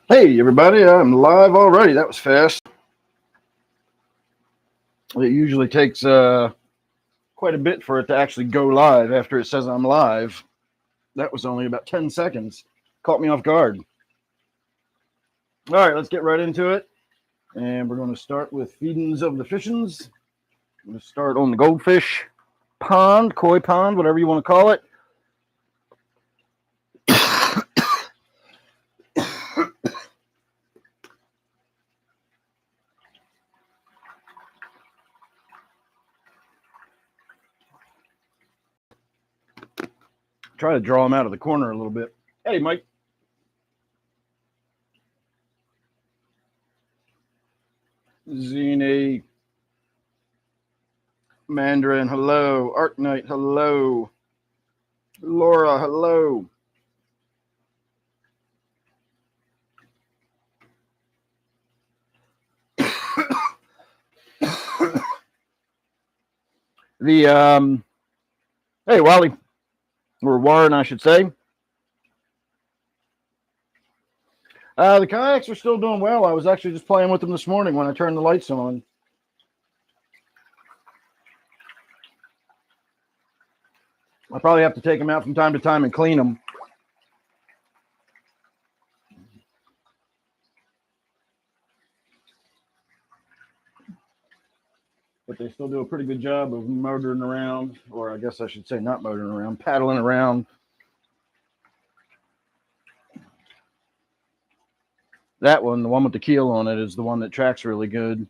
Hey everybody, I'm live already. That was fast. It usually takes quite a bit for it to actually go live after it says I'm live. That was only about 10 seconds. Caught me off guard. All right, let's get right into it. And we're going to start with feedings of the fishins. I'm going to start on the goldfish pond, koi pond, whatever you want to call it. Try to draw them out of the corner a little bit. Hey, Mike. Zine. Mandarin, hello. Arc Knight, hello. Laura, hello. Hey, Wally, or Warren, I should say. The kayaks are still doing well. I was actually just playing with them this morning when I turned the lights on. I probably have to take them out from time to time and clean them. But they still do a pretty good job of motoring around, or I guess I should say not motoring around, paddling around. That one, the one with the keel on it, is the one that tracks really good.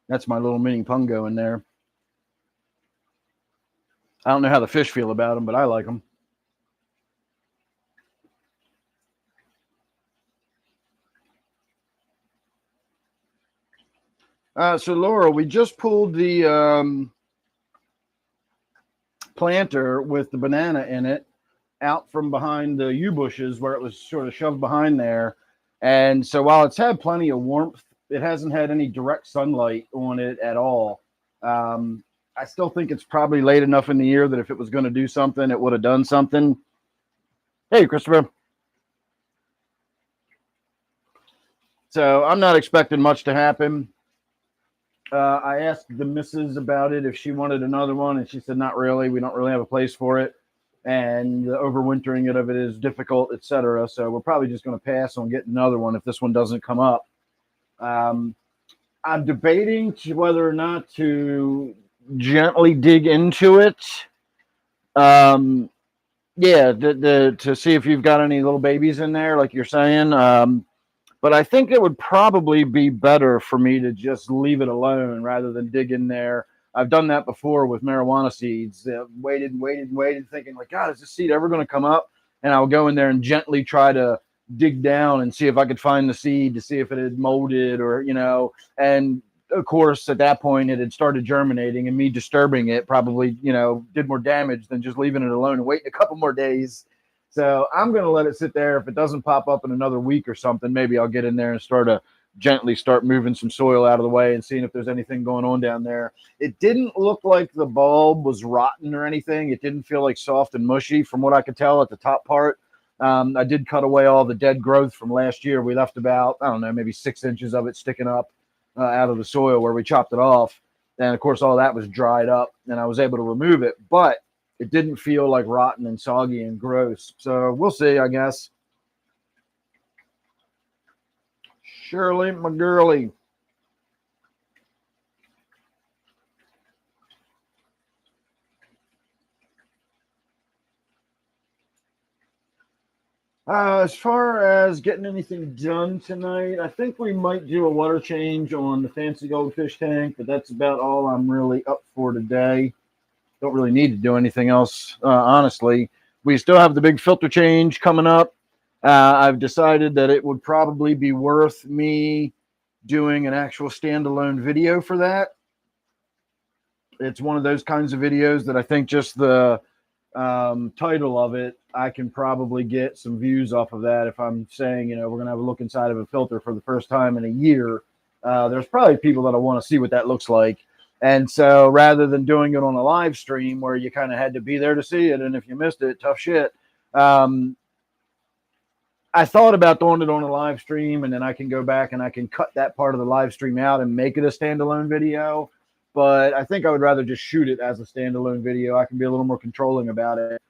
That's my little mini pungo in there. I don't know how the fish feel about them, but I like them. So Laura, we just pulled the planter with the banana in it out from behind the yew bushes where it was sort of shoved behind there. And so while it's had plenty of warmth, it hasn't had any direct sunlight on it at all. I still think it's probably late enough in the year that if it was going to do something, it would have done something. Hey, Christopher. So I'm not expecting much to happen. I asked the missus about it if she wanted another one, and she said not really. We don't really have a place for it, and the overwintering of it is difficult, etc. So we're probably just going to pass on getting another one if this one doesn't come up. I'm debating whether or not to gently dig into it. Yeah, to see if you've got any little babies in there, like you're saying. But I think it would probably be better for me to just leave it alone rather than dig in there. I've done that before with marijuana seeds. Waited and waited and waited, thinking like, God, is this seed ever going to come up? And I'll go in there and gently try to dig down and see if I could find the seed to see if it had molded or, and of course, at that point, it had started germinating, and me disturbing it probably, did more damage than just leaving it alone and waiting a couple more days. So I'm going to let it sit there. If it doesn't pop up in another week or something, maybe I'll get in there and gently start moving some soil out of the way and seeing if there's anything going on down there. It didn't look like the bulb was rotten or anything. It didn't feel like soft and mushy from what I could tell at the top part. I did cut away all the dead growth from last year. We left about, I don't know, maybe 6 inches of it sticking up out of the soil where we chopped it off. And of course, all that was dried up and I was able to remove it. But it didn't feel like rotten and soggy and gross. So we'll see, I guess. Shirley, my girlie. As far as getting anything done tonight, I think we might do a water change on the fancy goldfish tank, but that's about all I'm really up for today. Don't really need to do anything else, honestly. We still have the big filter change coming up. I've decided that it would probably be worth me doing an actual standalone video for that. It's one of those kinds of videos that I think just the title of it, I can probably get some views off of that. If I'm saying, we're going to have a look inside of a filter for the first time in a year, there's probably people that want to see what that looks like. And so rather than doing it on a live stream where you kind of had to be there to see it, and if you missed it, tough shit, I thought about throwing it on a live stream, and then I can go back and I can cut that part of the live stream out and make it a standalone video. But I think I would rather just shoot it as a standalone video. I can be a little more controlling about it.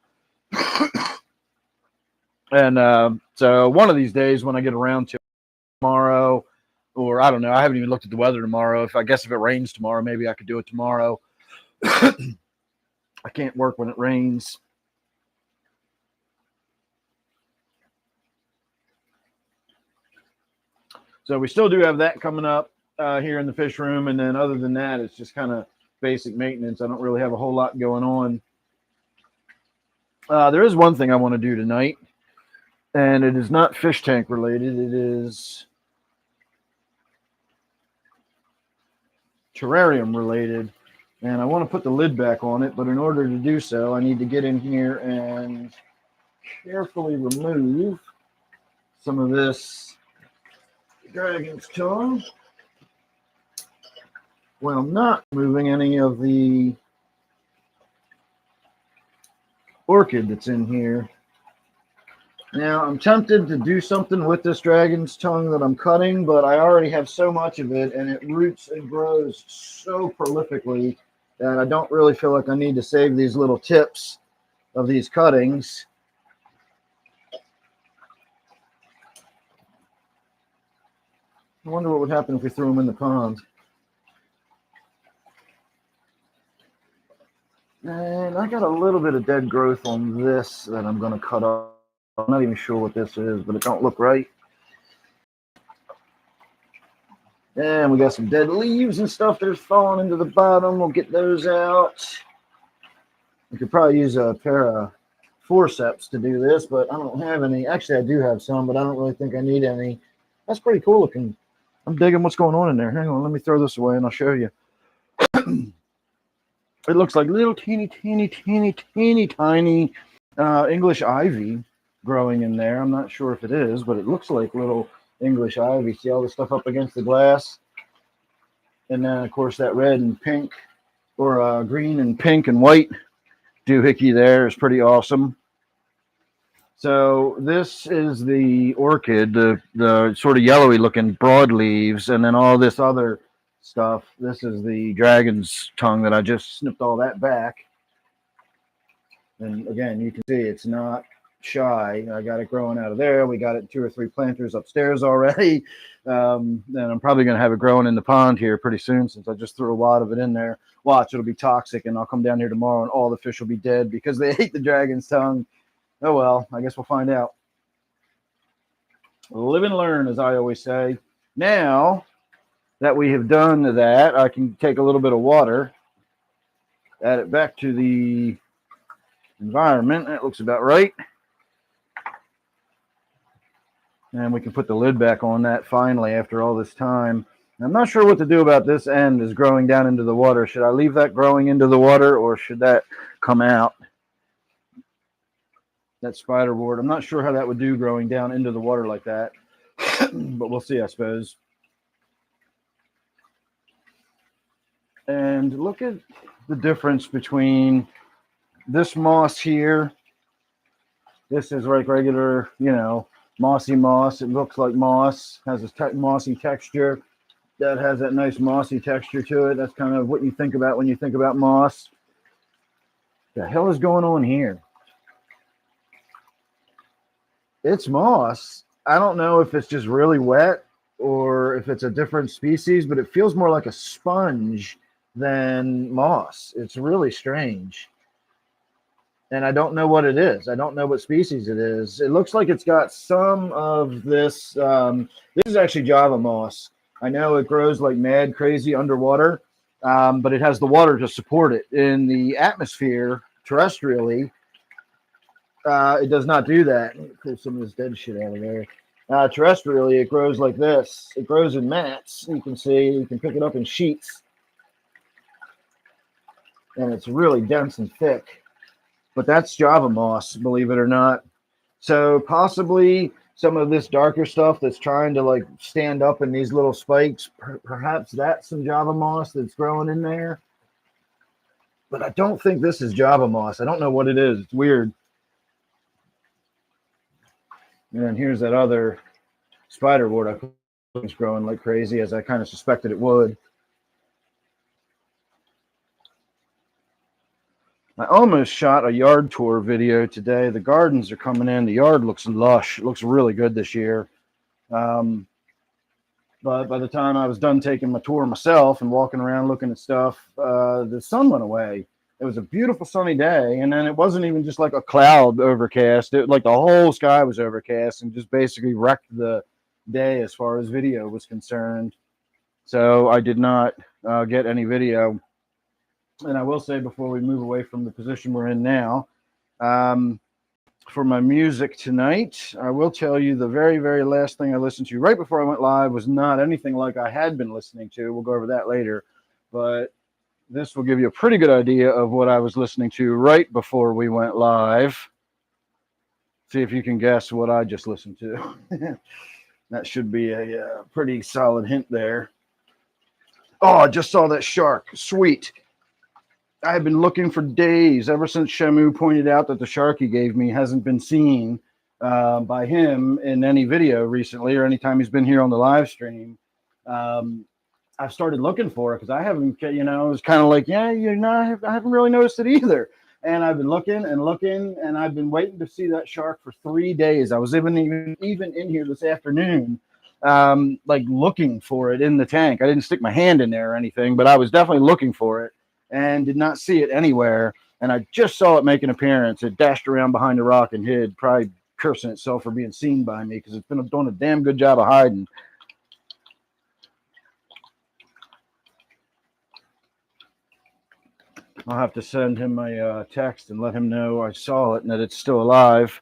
And so one of these days when I get around to it tomorrow, or I don't know, I haven't even looked at the weather tomorrow. If it rains tomorrow, maybe I could do it tomorrow. I can't work when it rains. So we still do have that coming up here in the fish room. And then other than that, it's just kind of basic maintenance. I don't really have a whole lot going on. There is one thing I want to do tonight, and it is not fish tank related. It is terrarium related. And I want to put the lid back on it, but in order to do so, I need to get in here and carefully remove some of this dragon's tongue while not moving any of the orchid that's in here. Now, I'm tempted to do something with this dragon's tongue that I'm cutting, but I already have so much of it, and it roots and grows so prolifically that I don't really feel like I need to save these little tips of these cuttings. I wonder what would happen if we threw them in the pond. And I got a little bit of dead growth on this that I'm going to cut off. I'm not even sure what this is, but it don't look right. And we got some dead leaves and stuff that's falling into the bottom. We'll get those out. We could probably use a pair of forceps to do this, but I don't have any. Actually, I do have some, but I don't really think I need any. That's pretty cool looking. I'm digging what's going on in there. Hang on, let me throw this away and I'll show you. It looks like little teeny tiny English ivy growing in there. I'm not sure if it is, but it looks like little English ivy. See all the stuff up against the glass? And then, of course, that red and pink, or green and pink and white doohickey there is pretty awesome. So this is the orchid, the sort of yellowy looking broad leaves, and then all this other stuff. This is the dragon's tongue that I just snipped all that back. And again, you can see it's not shy. I got it growing out of there. We got it in 2 or 3 planters upstairs already. And I'm probably going to have it growing in the pond here pretty soon, since I just threw a lot of it in there. Watch, it'll be toxic, and I'll come down here tomorrow and all the fish will be dead because they ate the dragon's tongue. Oh, well, I guess we'll find out. Live and learn, as I always say. Now that we have done that, I can take a little bit of water, add it back to the environment. That looks about right. And we can put the lid back on that finally after all this time. I'm not sure what to do about this end is growing down into the water. Should I leave that growing into the water, or should that come out? That spider board. I'm not sure how that would do growing down into the water like that. But we'll see, I suppose. And look at the difference between this moss here. This is like regular, mossy moss. It looks like moss, has a mossy texture. That has that nice mossy texture to it. That's kind of what you think about when you think about moss. The hell is going on here? It's moss. I don't know if it's just really wet or if it's a different species, but it feels more like a sponge than moss. It's really strange. And I don't know what it is. I don't know what species it is. It looks like it's got some of this. This is actually Java moss. I know it grows like mad crazy underwater, but it has the water to support it. In the atmosphere, terrestrially, it does not do that. Let me pull some of this dead shit out of there. Terrestrially, it grows like this. It grows in mats. You can see, you can pick it up in sheets. And it's really dense and thick. But that's Java moss, believe it or not. So possibly some of this darker stuff that's trying to like stand up in these little spikes, perhaps that's some Java moss that's growing in there. But I don't think this is Java moss. I don't know what it is. It's weird. And then here's that other spider wort I put. It's growing like crazy, as I kind of suspected it would. I almost shot a yard tour video today. The gardens are coming in. The yard looks lush. It looks really good this year. But by the time I was done taking my tour myself and walking around looking at stuff, the sun went away. It was a beautiful sunny day, and then it wasn't even just like a cloud overcast. It like the whole sky was overcast and just basically wrecked the day as far as video was concerned. So I did not get any video. And I will say before we move away from the position we're in now, for my music tonight, I will tell you the very, very last thing I listened to right before I went live was not anything like I had been listening to. We'll go over that later. But this will give you a pretty good idea of what I was listening to right before we went live. See if you can guess what I just listened to. That should be a pretty solid hint there. Oh, I just saw that shark. Sweet. I have been looking for days, ever since Shamu pointed out that the shark he gave me hasn't been seen by him in any video recently or anytime he's been here on the live stream. I've started looking for it because I haven't, it was kind of like, I haven't really noticed it either. And I've been looking, and I've been waiting to see that shark for 3 days. I was even in here this afternoon, like looking for it in the tank. I didn't stick my hand in there or anything, but I was definitely looking for it. And did not see it anywhere. And I just saw it make an appearance. It dashed around behind a rock and hid, probably cursing itself for being seen by me because it's been doing a damn good job of hiding. I'll have to send him a text and let him know I saw it and that it's still alive,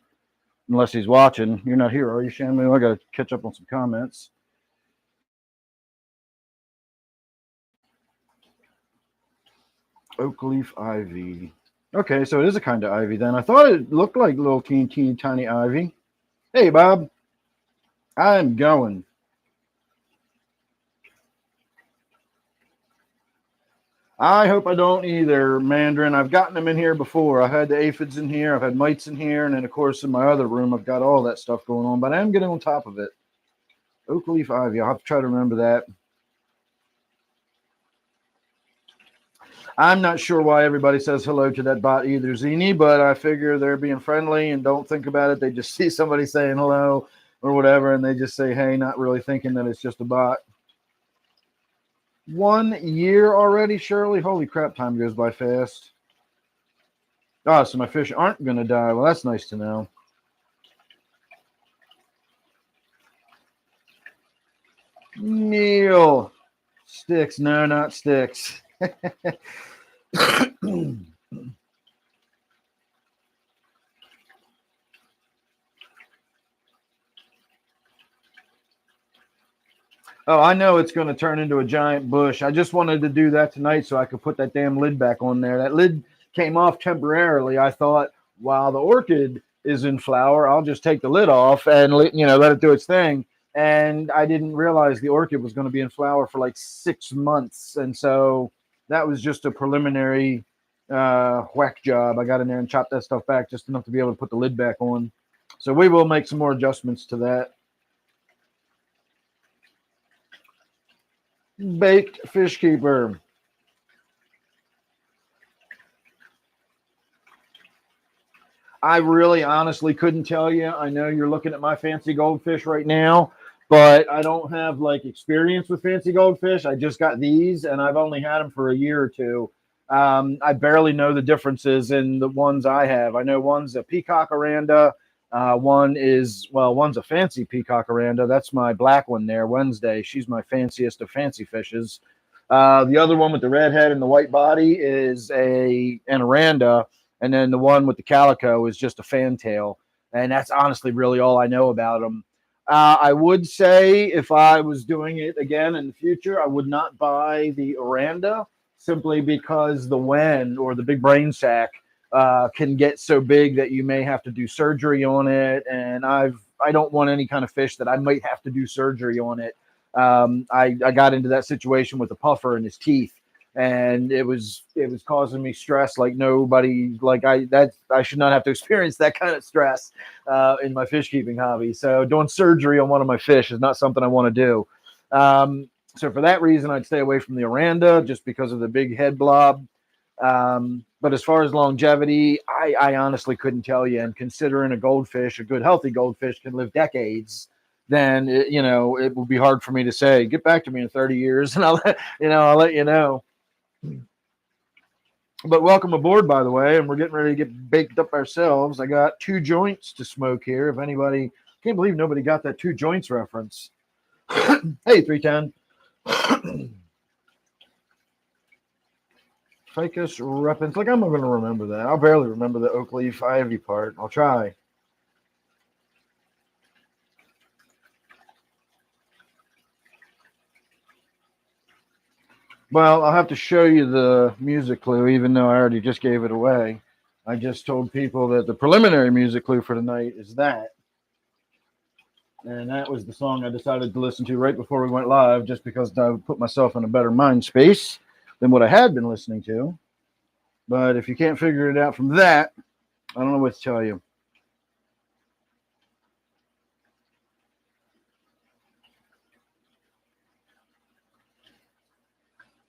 unless he's watching. You're not here, are you, Shamu? I got to catch up on some comments. Oak leaf ivy. Okay, so it is a kind of ivy then. I thought it looked like little teeny tiny ivy. Hey, Bob. I'm going. I hope I don't either, Mandarin. I've gotten them in here before. I've had the aphids in here. I've had mites in here. And then, of course, in my other room, I've got all that stuff going on. But I am getting on top of it. Oak leaf ivy. I'll have to try to remember that. I'm not sure why everybody says hello to that bot either, Zini, but I figure they're being friendly and don't think about it. They just see somebody saying hello or whatever, and they just say, hey, not really thinking that it's just a bot. 1 year already, Shirley? Holy crap, time goes by fast. Oh, so my fish aren't going to die. Well, that's nice to know. Neil. Sticks. No, not sticks. Oh, I know it's going to turn into a giant bush. I just wanted to do that tonight so I could put that damn lid back on there. That lid came off temporarily. I thought, while the orchid is in flower, I'll just take the lid off and let it do its thing. And I didn't realize the orchid was going to be in flower for like 6 months. And so that was just a preliminary whack job. I got in there and chopped that stuff back just enough to be able to put the lid back on. So we will make some more adjustments to that. Baked fish keeper. I really honestly couldn't tell you. I know you're looking at my fancy goldfish right now, but I don't have like experience with fancy goldfish. I just got these and I've only had them for a year or two. I barely know the differences in the ones I have. I know one's a peacock oranda. One's a fancy peacock oranda. That's my black one there, Wednesday. She's my fanciest of fancy fishes. The other one with the red head and the white body is an oranda. And then the one with the calico is just a fantail. And that's honestly really all I know about them. I would say if I was doing it again in the future, I would not buy the oranda simply because the wen, or the big brain sac, can get so big that you may have to do surgery on it. And I don't want any kind of fish that I might have to do surgery on it. I got into that situation with the puffer and his teeth. and it was causing me stress like nobody. Like I should not have to experience that kind of stress in my fish keeping hobby. So doing surgery on one of my fish is not something I want to do. So for that reason, I'd stay away from the Oranda just because of the big head blob. But as far as longevity, I honestly couldn't tell you. And considering a goldfish, a good healthy goldfish, can live decades, then it will be hard for me to say. Get back to me in 30 years, and I'll let you know. But welcome aboard, by the way, and we're getting ready to get baked up ourselves. I got 2 joints to smoke here. If anybody, can't believe nobody got that 2 joints reference. Hey, 310. Ficus repens. Like, I'm not going to remember that. I'll barely remember the oak leaf ivy part. I'll try. Well, I'll have to show you the music clue, even though I already just gave it away. I just told people that the preliminary music clue for tonight is that. And that was the song I decided to listen to right before we went live, just because I would put myself in a better mind space than what I had been listening to. But if you can't figure it out from that, I don't know what to tell you.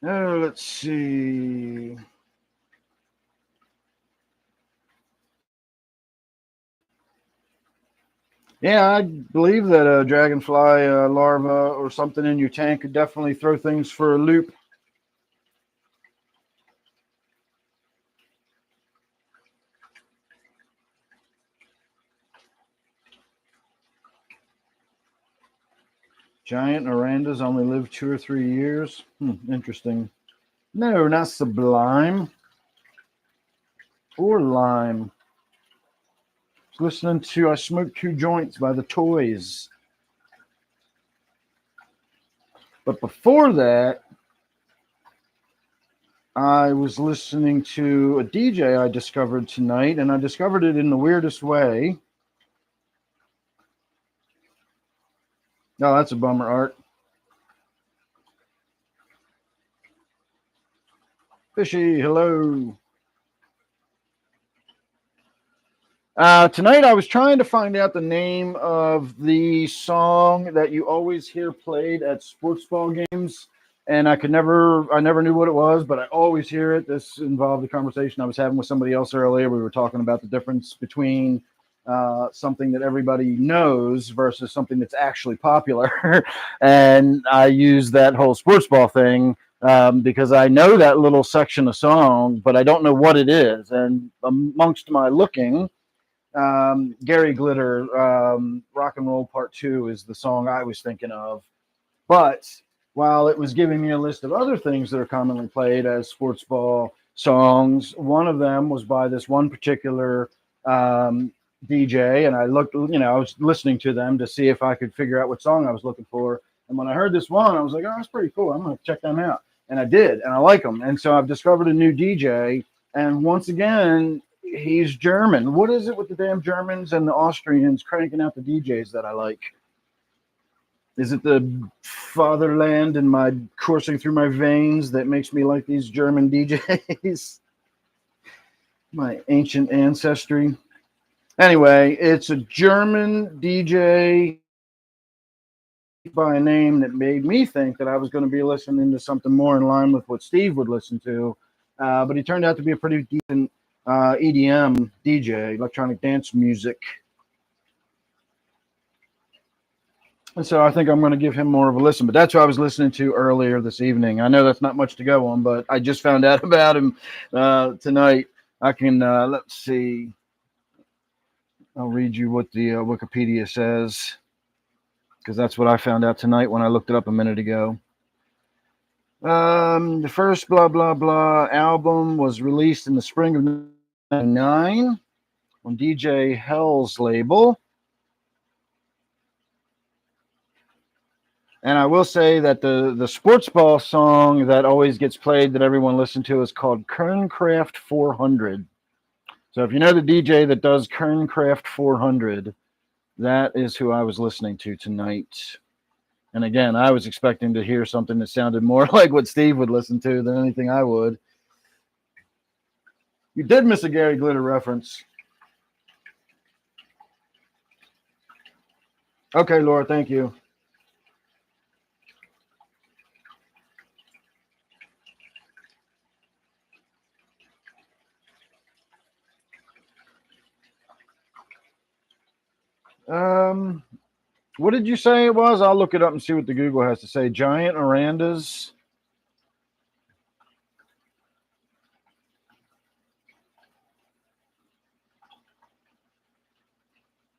Let's see. Yeah, I believe that a dragonfly larva or something in your tank could definitely throw things for a loop. Giant orandas only live 2 or 3 years. Interesting. No, not sublime or lime. I was listening to I Smoked 2 Joints by the Toys. But before that, I was listening to a DJ I discovered tonight, and I discovered it in the weirdest way. Oh, that's a bummer, Art. Fishy, hello. Tonight I was trying to find out the name of the song that you always hear played at sports ball games, and I never knew what it was, but I always hear it. This involved a conversation I was having with somebody else earlier. We were talking about the difference between something that everybody knows versus something that's actually popular, and I use that whole sports ball thing because I know that little section of song, but I don't know what it is. And amongst my looking, Gary Glitter, Rock and Roll Part 2 is the song I was thinking of. But while it was giving me a list of other things that are commonly played as sports ball songs, one of them was by this one particular DJ. And I looked, I was listening to them to see if I could figure out what song I was looking for. And when I heard this one, I was like, oh, that's pretty cool. I'm going to check them out. And I did, and I like them. And so I've discovered a new DJ. And once again, he's German. What is it with the damn Germans and the Austrians cranking out the DJs that I like? Is it the fatherland and my coursing through my veins that makes me like these German DJs? My ancient ancestry. Anyway, it's a German DJ by a name that made me think that I was going to be listening to something more in line with what Steve would listen to. But he turned out to be a pretty decent EDM DJ, electronic dance music. And so I think I'm going to give him more of a listen. But that's what I was listening to earlier this evening. I know that's not much to go on, but I just found out about him tonight. I can, let's see. I'll read you what the Wikipedia says, because that's what I found out tonight when I looked it up a minute ago. The first blah, blah, blah album was released in the spring of 1999 on DJ Hell's label. And I will say that the sports ball song that always gets played that everyone listens to is called Kerncraft 400. So if you know the DJ that does Kerncraft 400, that is who I was listening to tonight. And again, I was expecting to hear something that sounded more like what Steve would listen to than anything I would. You did miss a Gary Glitter reference. Okay, Laura, thank you. What did you say it was? I'll look it up and see what the Google has to say. Giant orandas.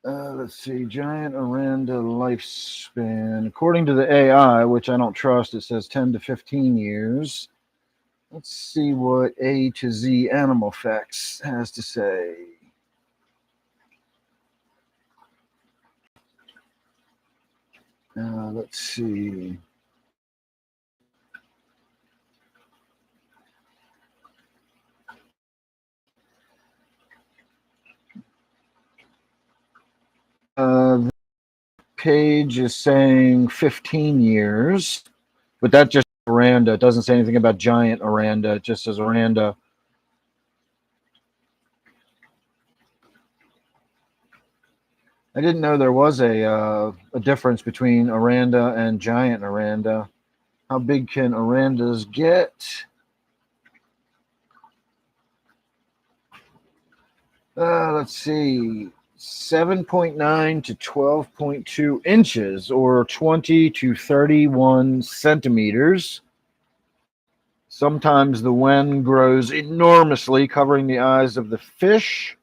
Let's see. Giant oranda lifespan. According to the AI, which I don't trust, it says 10 to 15 years. Let's see what A to Z Animal Facts has to say. Let's see. The page is saying 15 years, but that just oranda. It doesn't say anything about giant oranda. It just says oranda. I didn't know there was a difference between oranda and giant oranda. How big can orandas get? Let's see. 7.9 to 12.2 inches, or 20 to 31 centimeters. Sometimes the wen grows enormously, covering the eyes of the fish.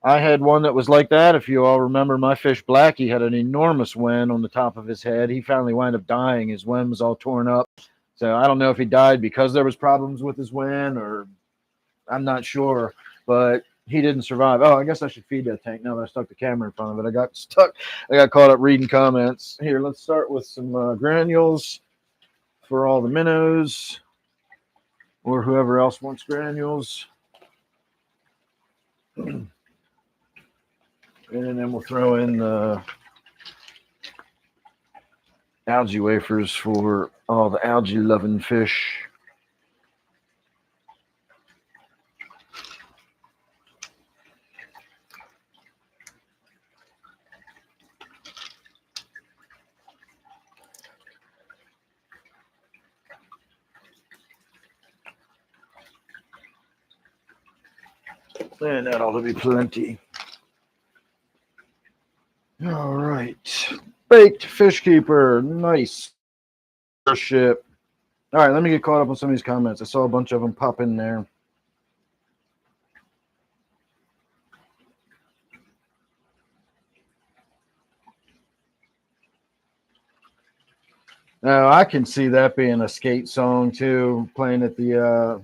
I had one that was like that. If you all remember, my fish Blackie had an enormous wen on the top of his head. He finally wound up dying. His wen was all torn up. So I don't know if he died because there was problems with his wen, or I'm not sure. But he didn't survive. Oh, I guess I should feed that tank now that I stuck the camera in front of it. I got stuck. I got caught up reading comments. Here, let's start with some granules for all the minnows or whoever else wants granules. And then we'll throw in the algae wafers for all the algae loving fish. And that ought to be plenty. All right. Baked fish keeper. Nice. Ship. All right, let me get caught up on some of these comments. I saw a bunch of them pop in there. Now, I can see that being a skate song too, playing at the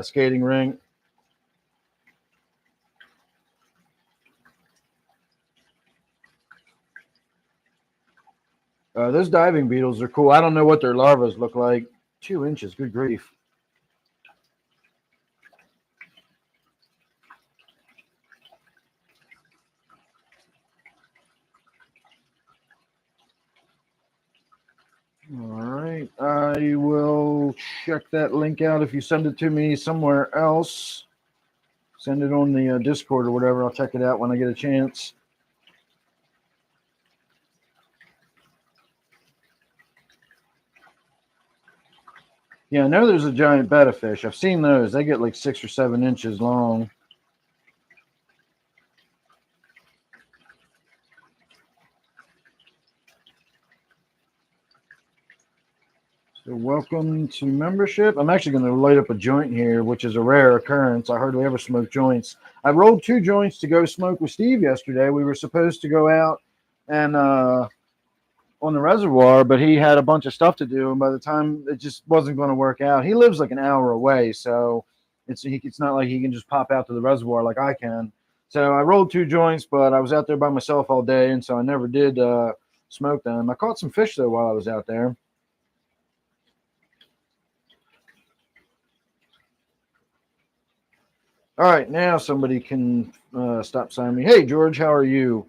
skating rink. Those diving beetles are cool. I don't know what their larvas look like. 2 inches, good grief. All right, I will check that link out. If you send it to me somewhere else, send it on the Discord or whatever. I'll check it out when I get a chance. Yeah, I know there's a giant betta fish. I've seen those. They get like 6 or 7 inches long. So welcome to membership. I'm actually going to light up a joint here, which is a rare occurrence. I hardly ever smoke joints. I rolled 2 joints to go smoke with Steve yesterday. We were supposed to go out and on the reservoir, but he had a bunch of stuff to do, and by the time it just wasn't going to work out. He lives like an hour away, so it's not like he can just pop out to the reservoir like I can. So I rolled 2 joints, but I was out there by myself all day, and so I never did smoke them. I caught some fish though while I was out there. All right, now somebody can stop signing me. Hey, George, how are you?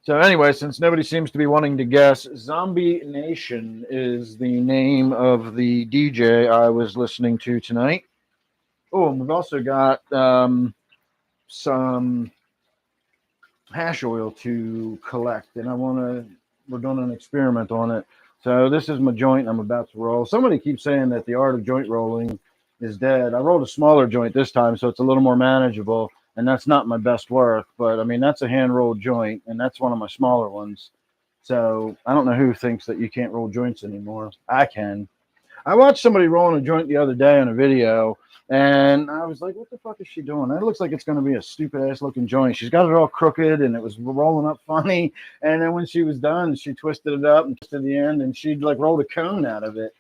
So anyway, since nobody seems to be wanting to guess, Zombie Nation is the name of the DJ I was listening to tonight. Oh, and we've also got some hash oil to collect, and we're doing an experiment on it. So this is my joint I'm about to roll. Somebody keeps saying that the art of joint rolling is dead. I rolled a smaller joint this time, so it's a little more manageable, and that's not my best work, but I mean, that's a hand rolled joint, and that's one of my smaller ones. So I don't know who thinks that you can't roll joints anymore. I can. I watched somebody rolling a joint the other day on a video, and I was like, what the fuck is she doing? That looks like it's going to be a stupid ass looking joint. She's got it all crooked, and it was rolling up funny. And then when she was done, she twisted it up and to the end, and she'd like rolled a cone out of it.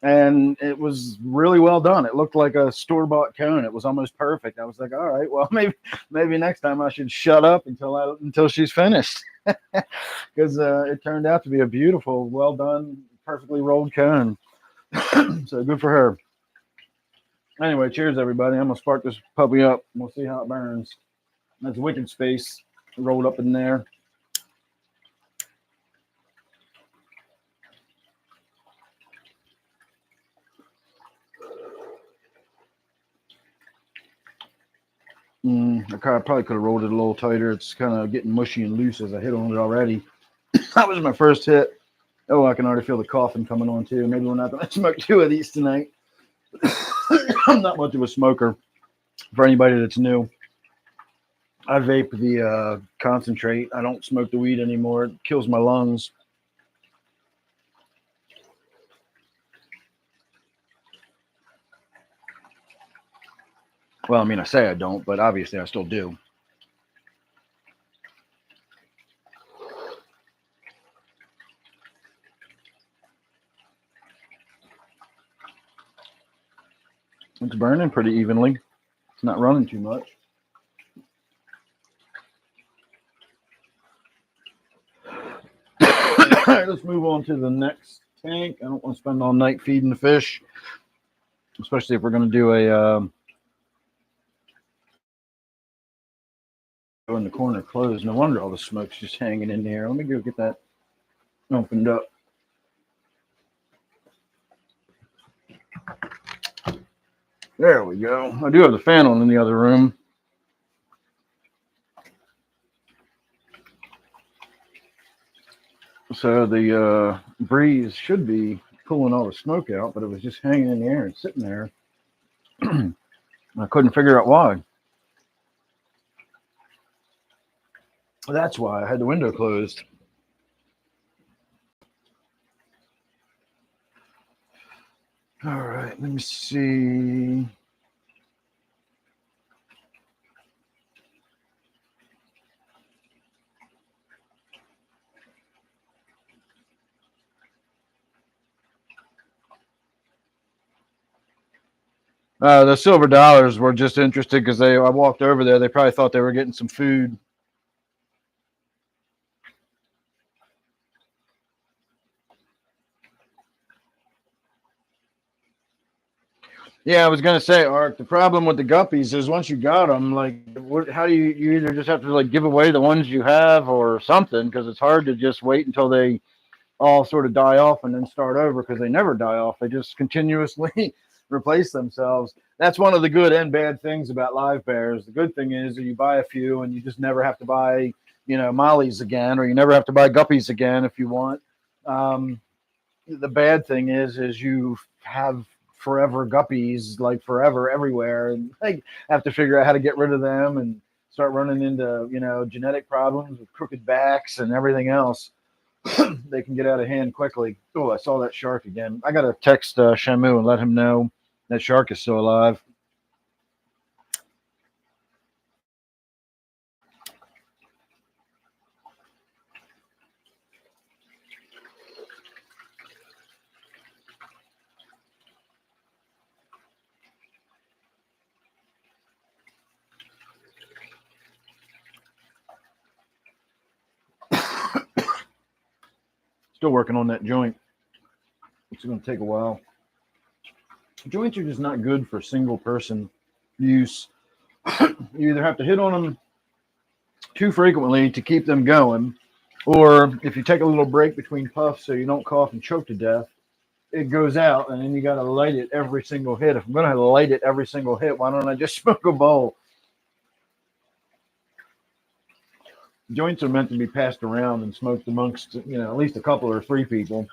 And it was really well done. It looked like a store-bought cone. It was almost perfect. I was like, all right, well, maybe next time I should shut up until she's finished, because it turned out to be a beautiful, well done, perfectly rolled cone. So good for her. Anyway, cheers, everybody. I'm gonna spark this puppy up. We'll see how it burns. That's Wicked Space rolled up in there. I probably could have rolled it a little tighter. It's kind of getting mushy and loose as I hit on it already. That was my first hit. Oh, I can already feel the coughing coming on too. Maybe we're not going to smoke 2 of these tonight. I'm not much of a smoker. For anybody that's new, I vape the concentrate. I don't smoke the weed anymore. It kills my lungs. Well, I mean, I say I don't, but obviously I still do. It's burning pretty evenly. It's not running too much. All right, let's move on to the next tank. I don't want to spend all night feeding the fish, especially if we're going to do a in the corner closed. No wonder all the smoke's just hanging in there. Let me go get that opened up. There we go. I do have the fan on in the other room. So the breeze should be pulling all the smoke out, but it was just hanging in the air and sitting there. I couldn't figure out why. That's why I had the window closed. All right, let me see. The silver dollars were just interested because I walked over there. They probably thought they were getting some food. Yeah, I was gonna say, Art. The problem with the guppies is once you got them, like, how do you either just have to like give away the ones you have or something, because it's hard to just wait until they all sort of die off and then start over, because they never die off. They just continuously replace themselves. That's one of the good and bad things about live bears. The good thing is that you buy a few and you just never have to buy, mollies again, or you never have to buy guppies again if you want. The bad thing is you have forever guppies, like forever everywhere, and like have to figure out how to get rid of them and start running into genetic problems with crooked backs and everything else. They can get out of hand quickly. Oh, I saw that shark again. I got to text Shamu and let him know that shark is still alive. Still working on that joint. It's going to take a while. Joints are just not good for single person use. You either have to hit on them too frequently to keep them going. Or if you take a little break between puffs so you don't cough and choke to death, it goes out, and then you got to light it every single hit. If I'm going to light it every single hit, why don't I just smoke a bowl? Joints are meant to be passed around and smoked amongst, at least a couple or three people.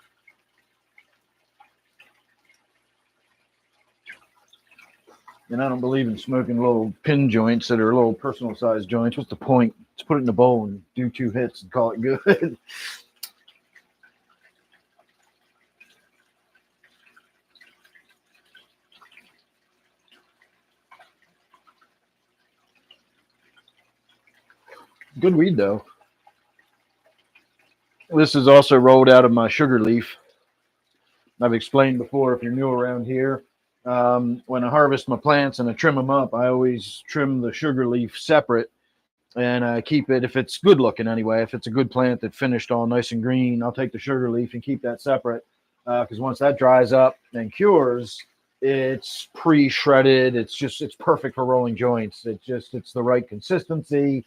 And I don't believe in smoking little pin joints that are little personal size joints. What's the point? Just put it in a bowl and do 2 hits and call it good. Good weed, though. This is also rolled out of my sugar leaf. I've explained before, if you're new around here, when I harvest my plants and I trim them up, I always trim the sugar leaf separate, and I keep it, if it's good looking anyway, if it's a good plant that finished all nice and green, I'll take the sugar leaf and keep that separate, because once that dries up and cures, it's pre-shredded. It's perfect for rolling joints. It's the right consistency.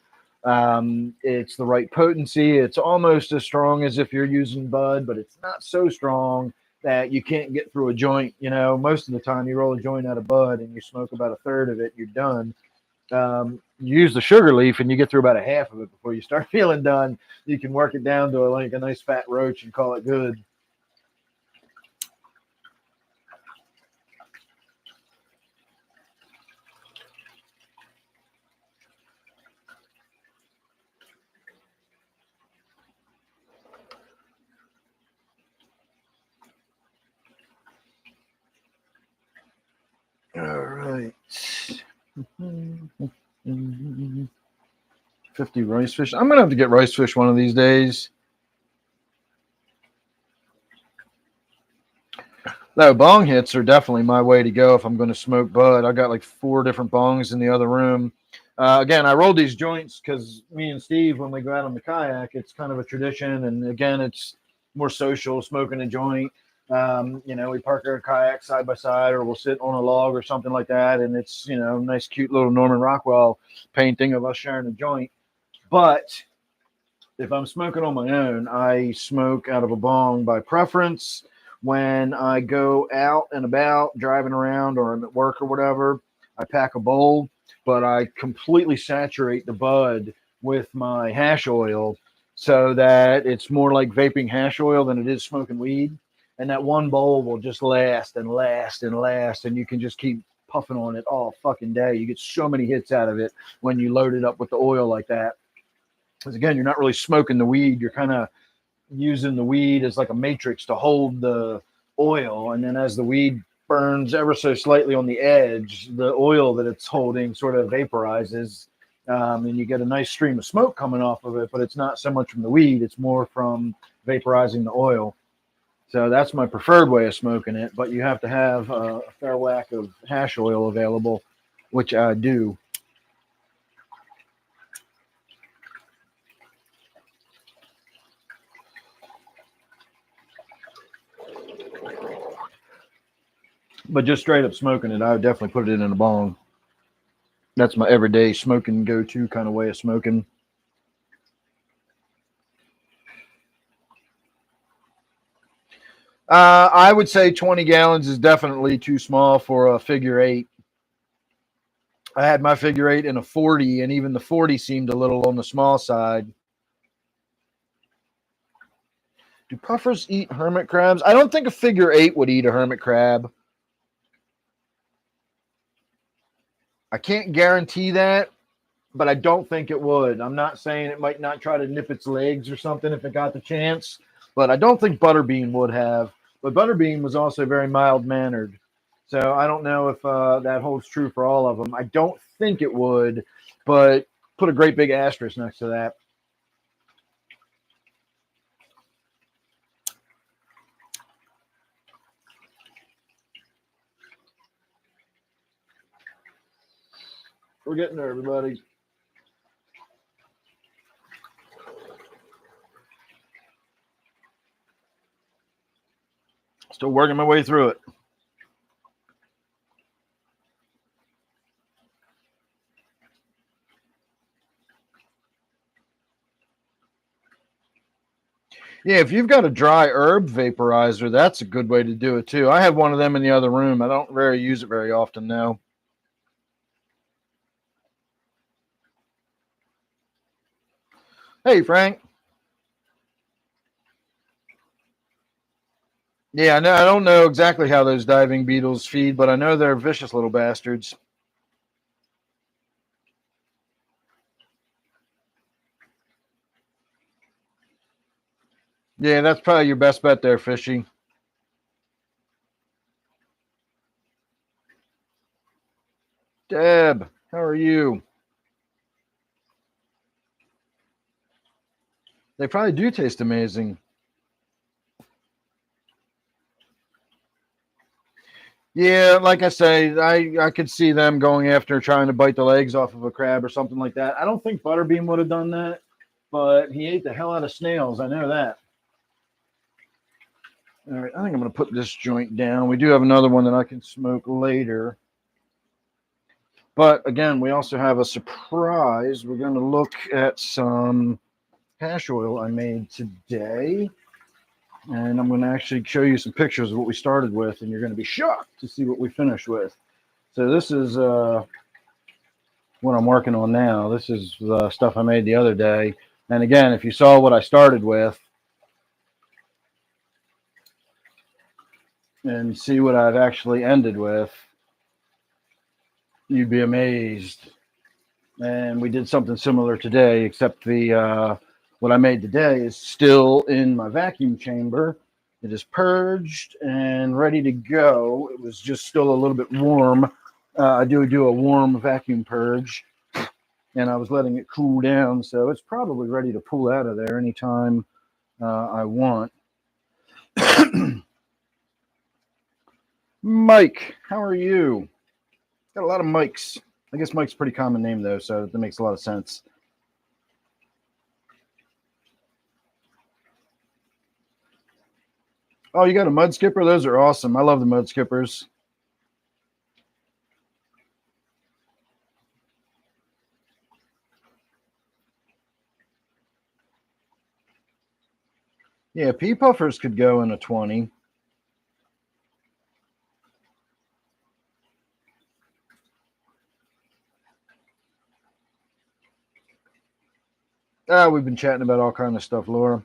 It's the right potency. It's almost as strong as if you're using bud, but it's not so strong that you can't get through a joint. Most of the time you roll a joint out of bud and you smoke about a third of it, you're done. You use the sugar leaf and you get through about a half of it before you start feeling done. You can work it down to like a nice fat roach and call it good. All right. 50 rice fish. I'm going to have to get rice fish one of these days. No, bong hits are definitely my way to go if I'm going to smoke bud. I got like 4 different bongs in the other room. Again, I rolled these joints because me and Steve, when we go out on the kayak, it's kind of a tradition. And again, it's more social, smoking a joint. We park our kayak side by side, or we'll sit on a log or something like that. And it's, nice, cute little Norman Rockwell painting of us sharing a joint. But if I'm smoking on my own, I smoke out of a bong by preference. When I go out and about driving around or I'm at work or whatever, I pack a bowl, but I completely saturate the bud with my hash oil so that it's more like vaping hash oil than it is smoking weed. And that one bowl will just last and last and last, and you can just keep puffing on it all fucking day. You get so many hits out of it when you load it up with the oil like that. Because again, you're not really smoking the weed. You're kind of using the weed as like a matrix to hold the oil. And then as the weed burns ever so slightly on the edge, the oil that it's holding sort of vaporizes. And you get a nice stream of smoke coming off of it, but it's not so much from the weed. It's more from vaporizing the oil. So that's my preferred way of smoking it. But you have to have a fair whack of hash oil available, which I do. But just straight up smoking it, I would definitely put it in a bong. That's my everyday smoking go-to kind of way of smoking. I would say 20 gallons is definitely too small for a figure 8. I had my figure 8 in a 40, and even the 40 seemed a little on the small side. Do puffers eat hermit crabs? I don't think a figure 8 would eat a hermit crab. I can't guarantee that, but I don't think it would. I'm not saying it might not try to nip its legs or something if it got the chance, but I don't think Butterbean would have. But Butterbean was also very mild-mannered. So I don't know if that holds true for all of them. I don't think it would, but put a great big asterisk next to that. We're getting there, everybody. Still working my way through it. Yeah, if you've got a dry herb vaporizer, that's a good way to do it too. I have one of them in the other room. I don't really use it very often now. Hey, Frank. Yeah, I don't know exactly how those diving beetles feed, but I know they're vicious little bastards. Yeah, that's probably your best bet there, Fishy. Deb, how are you? They probably do taste amazing. Yeah, like I say, I could see them going after trying to bite the legs off of a crab or something like that. I don't think Butterbean would have done that, but he ate the hell out of snails. I know that. All right, I think I'm going to put this joint down. We do have another one that I can smoke later. But again, we also have a surprise. We're going to look at some hash oil I made today. And I'm going to actually show you some pictures of what we started with, and you're going to be shocked to see what we finished with. So this is what I'm working on now. This is the stuff I made the other day. And again, if you saw what I started with and see what I've actually ended with, you'd be amazed. And we did something similar today, except the what I made today is still in my vacuum chamber. It is purged and ready to go. It was just still a little bit warm. I do a warm vacuum purge, and I was letting it cool down, so it's probably ready to pull out of there anytime I want. Mike, how are you? Got a lot of Mikes. I guess Mike's a pretty common name though, so that makes a lot of sense. Oh, you got a mud skipper? Those are awesome. I love the mud skippers. Yeah, pea puffers could go in a 20. We've been chatting about all kind of stuff, Laura.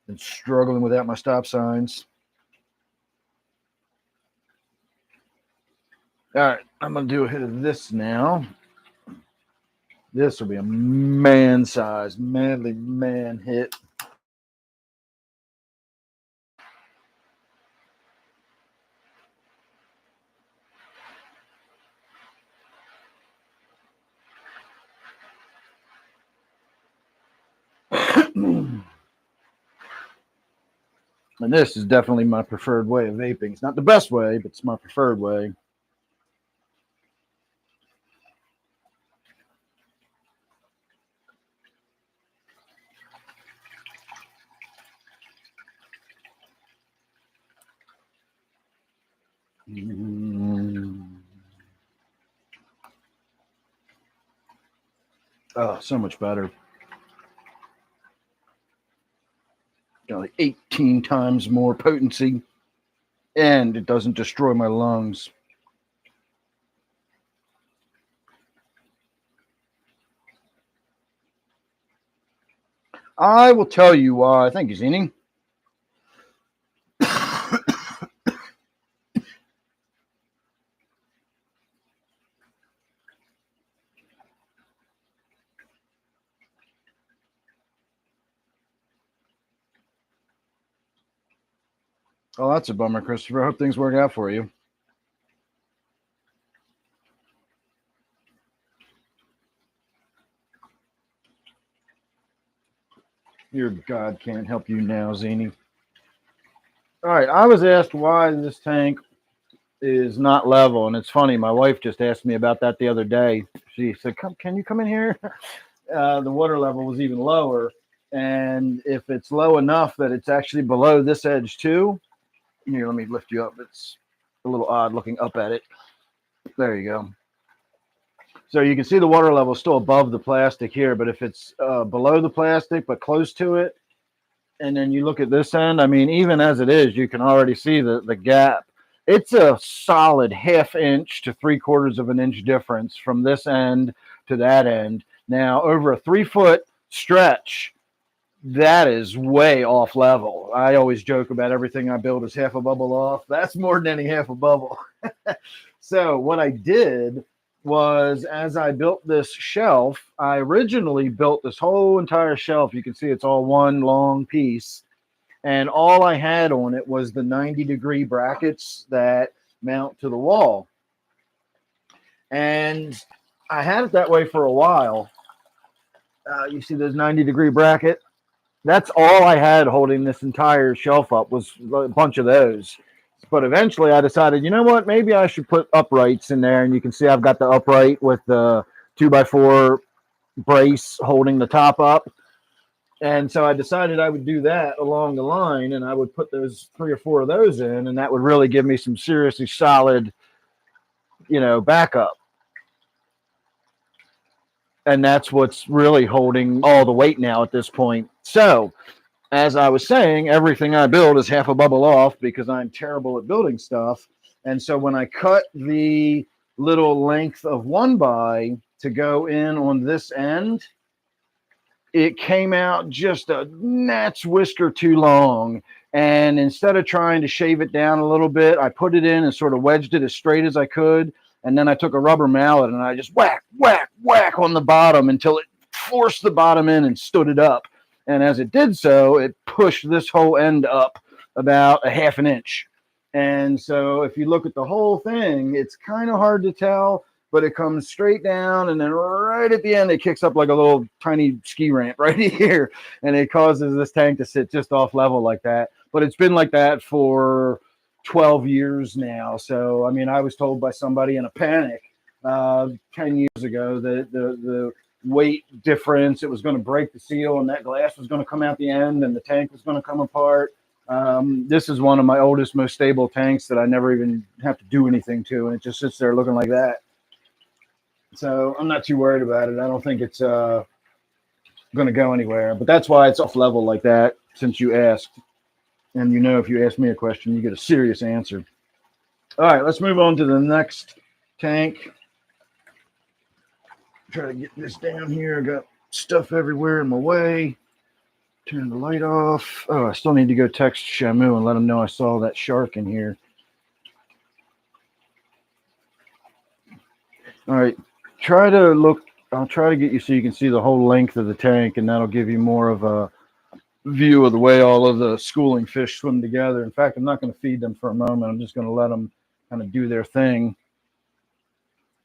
Been struggling without my stop signs. All right, I'm gonna do a hit of this now. This will be a man size, manly man hit. And this is definitely my preferred way of vaping. It's not the best way, but it's my preferred way. Oh, so much better. Got like 18 times more potency, and it doesn't destroy my lungs. I will tell you why. Thank you, Zini. Oh, that's a bummer, Christopher. I hope things work out for you. Your God can't help you now, Zini. All right, I was asked why this tank is not level, and it's funny. My wife just asked me about that the other day. She said, "Come, can you come in here?" The water level was even lower, and if it's low enough that it's actually below this edge too, here, let me lift you up. It's a little odd looking up at it. There you go. So you can see the water level is still above the plastic here, but if it's below the plastic but close to it, And then you look at this end. I mean, even as it is, you can already see the gap. It's a solid ½ inch to 3/4 of an inch difference from this end to that end. Now, over a 3-foot stretch, that is way off level. I always joke about everything I build is half a bubble off. That's more than any half a bubble. So what I did was, as I built this shelf, I originally built this whole entire shelf. You can see it's all one long piece. And all I had on it was the 90-degree brackets that mount to the wall. And I had it that way for a while. You see those 90-degree bracket? That's all I had holding this entire shelf up, was a bunch of those. But eventually I decided, you know what, maybe I should put uprights in there. And you can see I've got the upright with the 2x4 brace holding the top up. And so I decided I would do that along the line, and I would put those 3 or 4 of those in, and that would really give me some seriously solid, backup. And that's what's really holding all the weight now at this point. So, as I was saying, everything I build is half a bubble off because I'm terrible at building stuff. And so when I cut the little length of 1x to go in on this end, it came out just a gnat's whisker too long. And instead of trying to shave it down a little bit, I put it in and sort of wedged it as straight as I could. And then I took a rubber mallet and I just whack, whack, whack on the bottom until it forced the bottom in and stood it up. And as it did so, it pushed this whole end up about a ½ an inch. And so if you look at the whole thing, it's kind of hard to tell, but it comes straight down, and then right at the end, it kicks up like a little tiny ski ramp right here, and it causes this tank to sit just off level like that. But it's been like that for 12 years now. So, I mean, I was told by somebody in a panic 10 years ago that the weight difference, it was going to break the seal, and that glass was going to come out the end, and the tank was going to come apart. This is one of my oldest, most stable tanks that I never even have to do anything to, and it just sits there looking like that. So I'm not too worried about it. I don't think it's going to go anywhere. But that's why it's off level like that, since you asked. And if you ask me a question, you get a serious answer. All right, let's move on to the next tank. Try to get this down here. I got stuff everywhere in my way. Turn the light off. Oh, I still need to go text Shamu and let him know I saw that shark in here. All right. I'll try to get you so you can see the whole length of the tank, and that'll give you more of a view of the way all of the schooling fish swim together. In fact, I'm not going to feed them for a moment. I'm just going to let them kind of do their thing.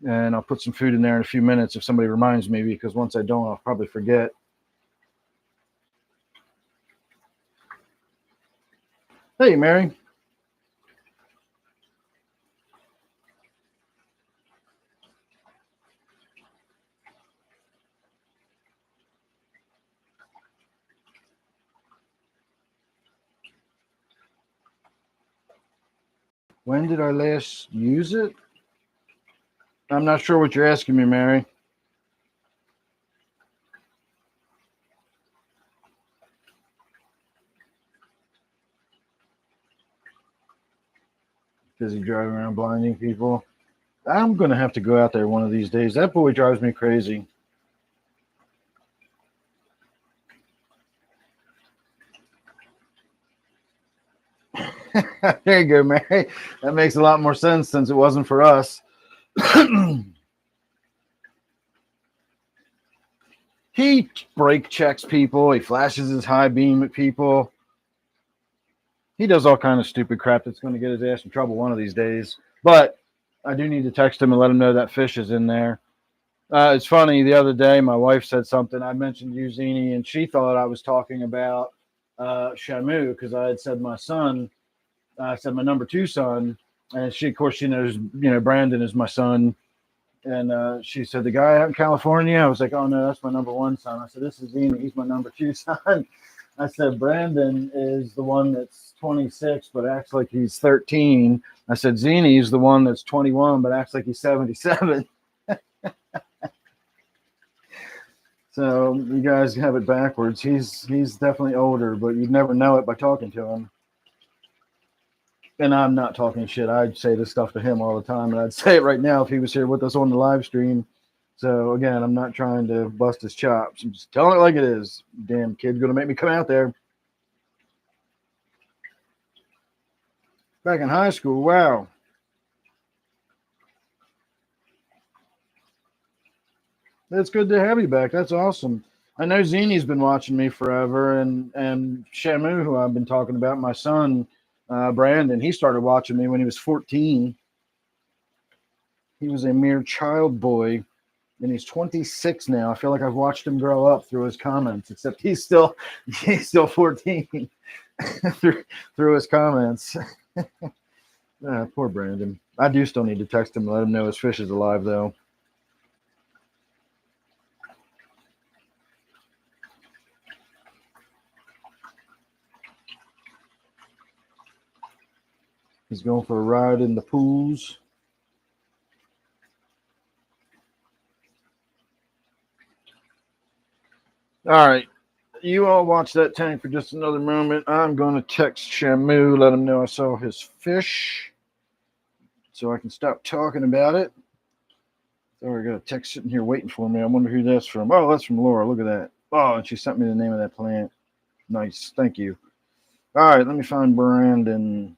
And I'll put some food in there in a few minutes if somebody reminds me, because once I don't, I'll probably forget. Hey, Mary. When did I last use it? I'm not sure what you're asking me, Mary. Busy driving around blinding people. I'm going to have to go out there one of these days. That boy drives me crazy. There you go, Mary. That makes a lot more sense since it wasn't for us. He brake checks people. He flashes his high beam at people. He does all kind of stupid crap that's going to get his ass in trouble one of these days. But I do need to text him and let him know that fish is in there. It's funny. The other day, my wife said something. I mentioned Zini, and she thought I was talking about Shamu, because I had said my son. I said my number 2 son, and she, of course, she knows, Brandon is my son. And she said, the guy out in California? I was like, oh, no, that's my number 1 son. I said, this is Zini. He's my number 2 son. I said, Brandon is the one that's 26, but acts like he's 13. I said, Zini is the one that's 21, but acts like he's 77. So you guys have it backwards. He's definitely older, but you'd never know it by talking to him. And I'm not talking shit. I'd say this stuff to him all the time, and I'd say it right now if he was here with us on the live stream. So again, I'm not trying to bust his chops. I'm just telling it like it is. Damn kid's gonna make me come out there. Back in high school, wow. It's good to have you back. That's awesome. I know Zini's been watching me forever, and Shamu, who I've been talking about, my son Brandon, he started watching me when he was 14. He was a mere child boy, and he's 26 now. I feel like I've watched him grow up through his comments, except he's still 14 through his comments. Poor Brandon. I do still need to text him and let him know his fish is alive, though. He's going for a ride in the pools. All right. You all watch that tank for just another moment. I'm going to text Shamu, let him know I saw his fish so I can stop talking about it. Oh, I got a text sitting here waiting for me. I wonder who that's from. Oh, that's from Laura. Look at that. Oh, and she sent me the name of that plant. Nice. Thank you. All right. Let me find Brandon.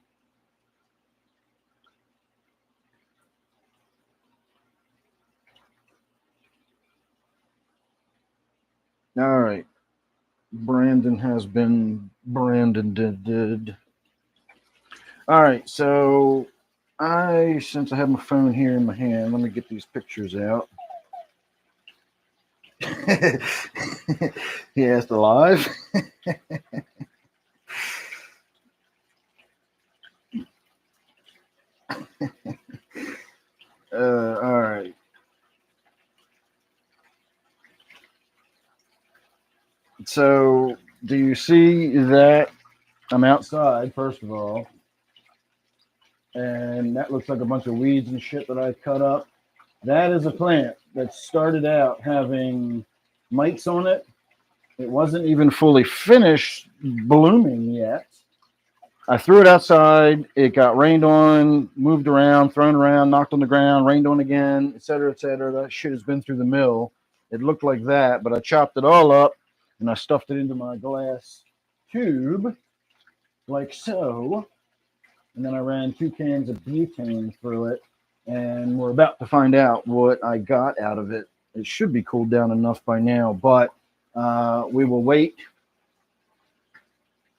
All right. Brandon has been Brandon. All right. So since I have my phone here in my hand, let me get these pictures out. He asked alive. All right. So, do you see that I'm outside, first of all, and that looks like a bunch of weeds and shit that I cut up? That is a plant that started out having mites on it. It wasn't even fully finished blooming yet. I threw it outside. It got rained on, moved around, thrown around, knocked on the ground, rained on again, et cetera, et cetera. That shit has been through the mill. It looked like that, but I chopped it all up and I stuffed it into my glass tube, like so. And then I ran 2 cans of butane through it, and we're about to find out what I got out of it. It should be cooled down enough by now, but we will wait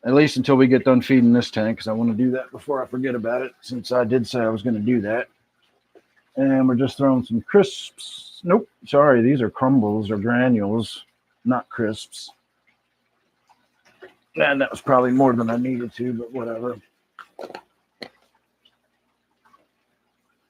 at least until we get done feeding this tank, because I want to do that before I forget about it, since I did say I was going to do that. And we're just throwing some crisps. Nope, sorry, these are crumbles or granules, not crisps. And that was probably more than I needed to, but whatever.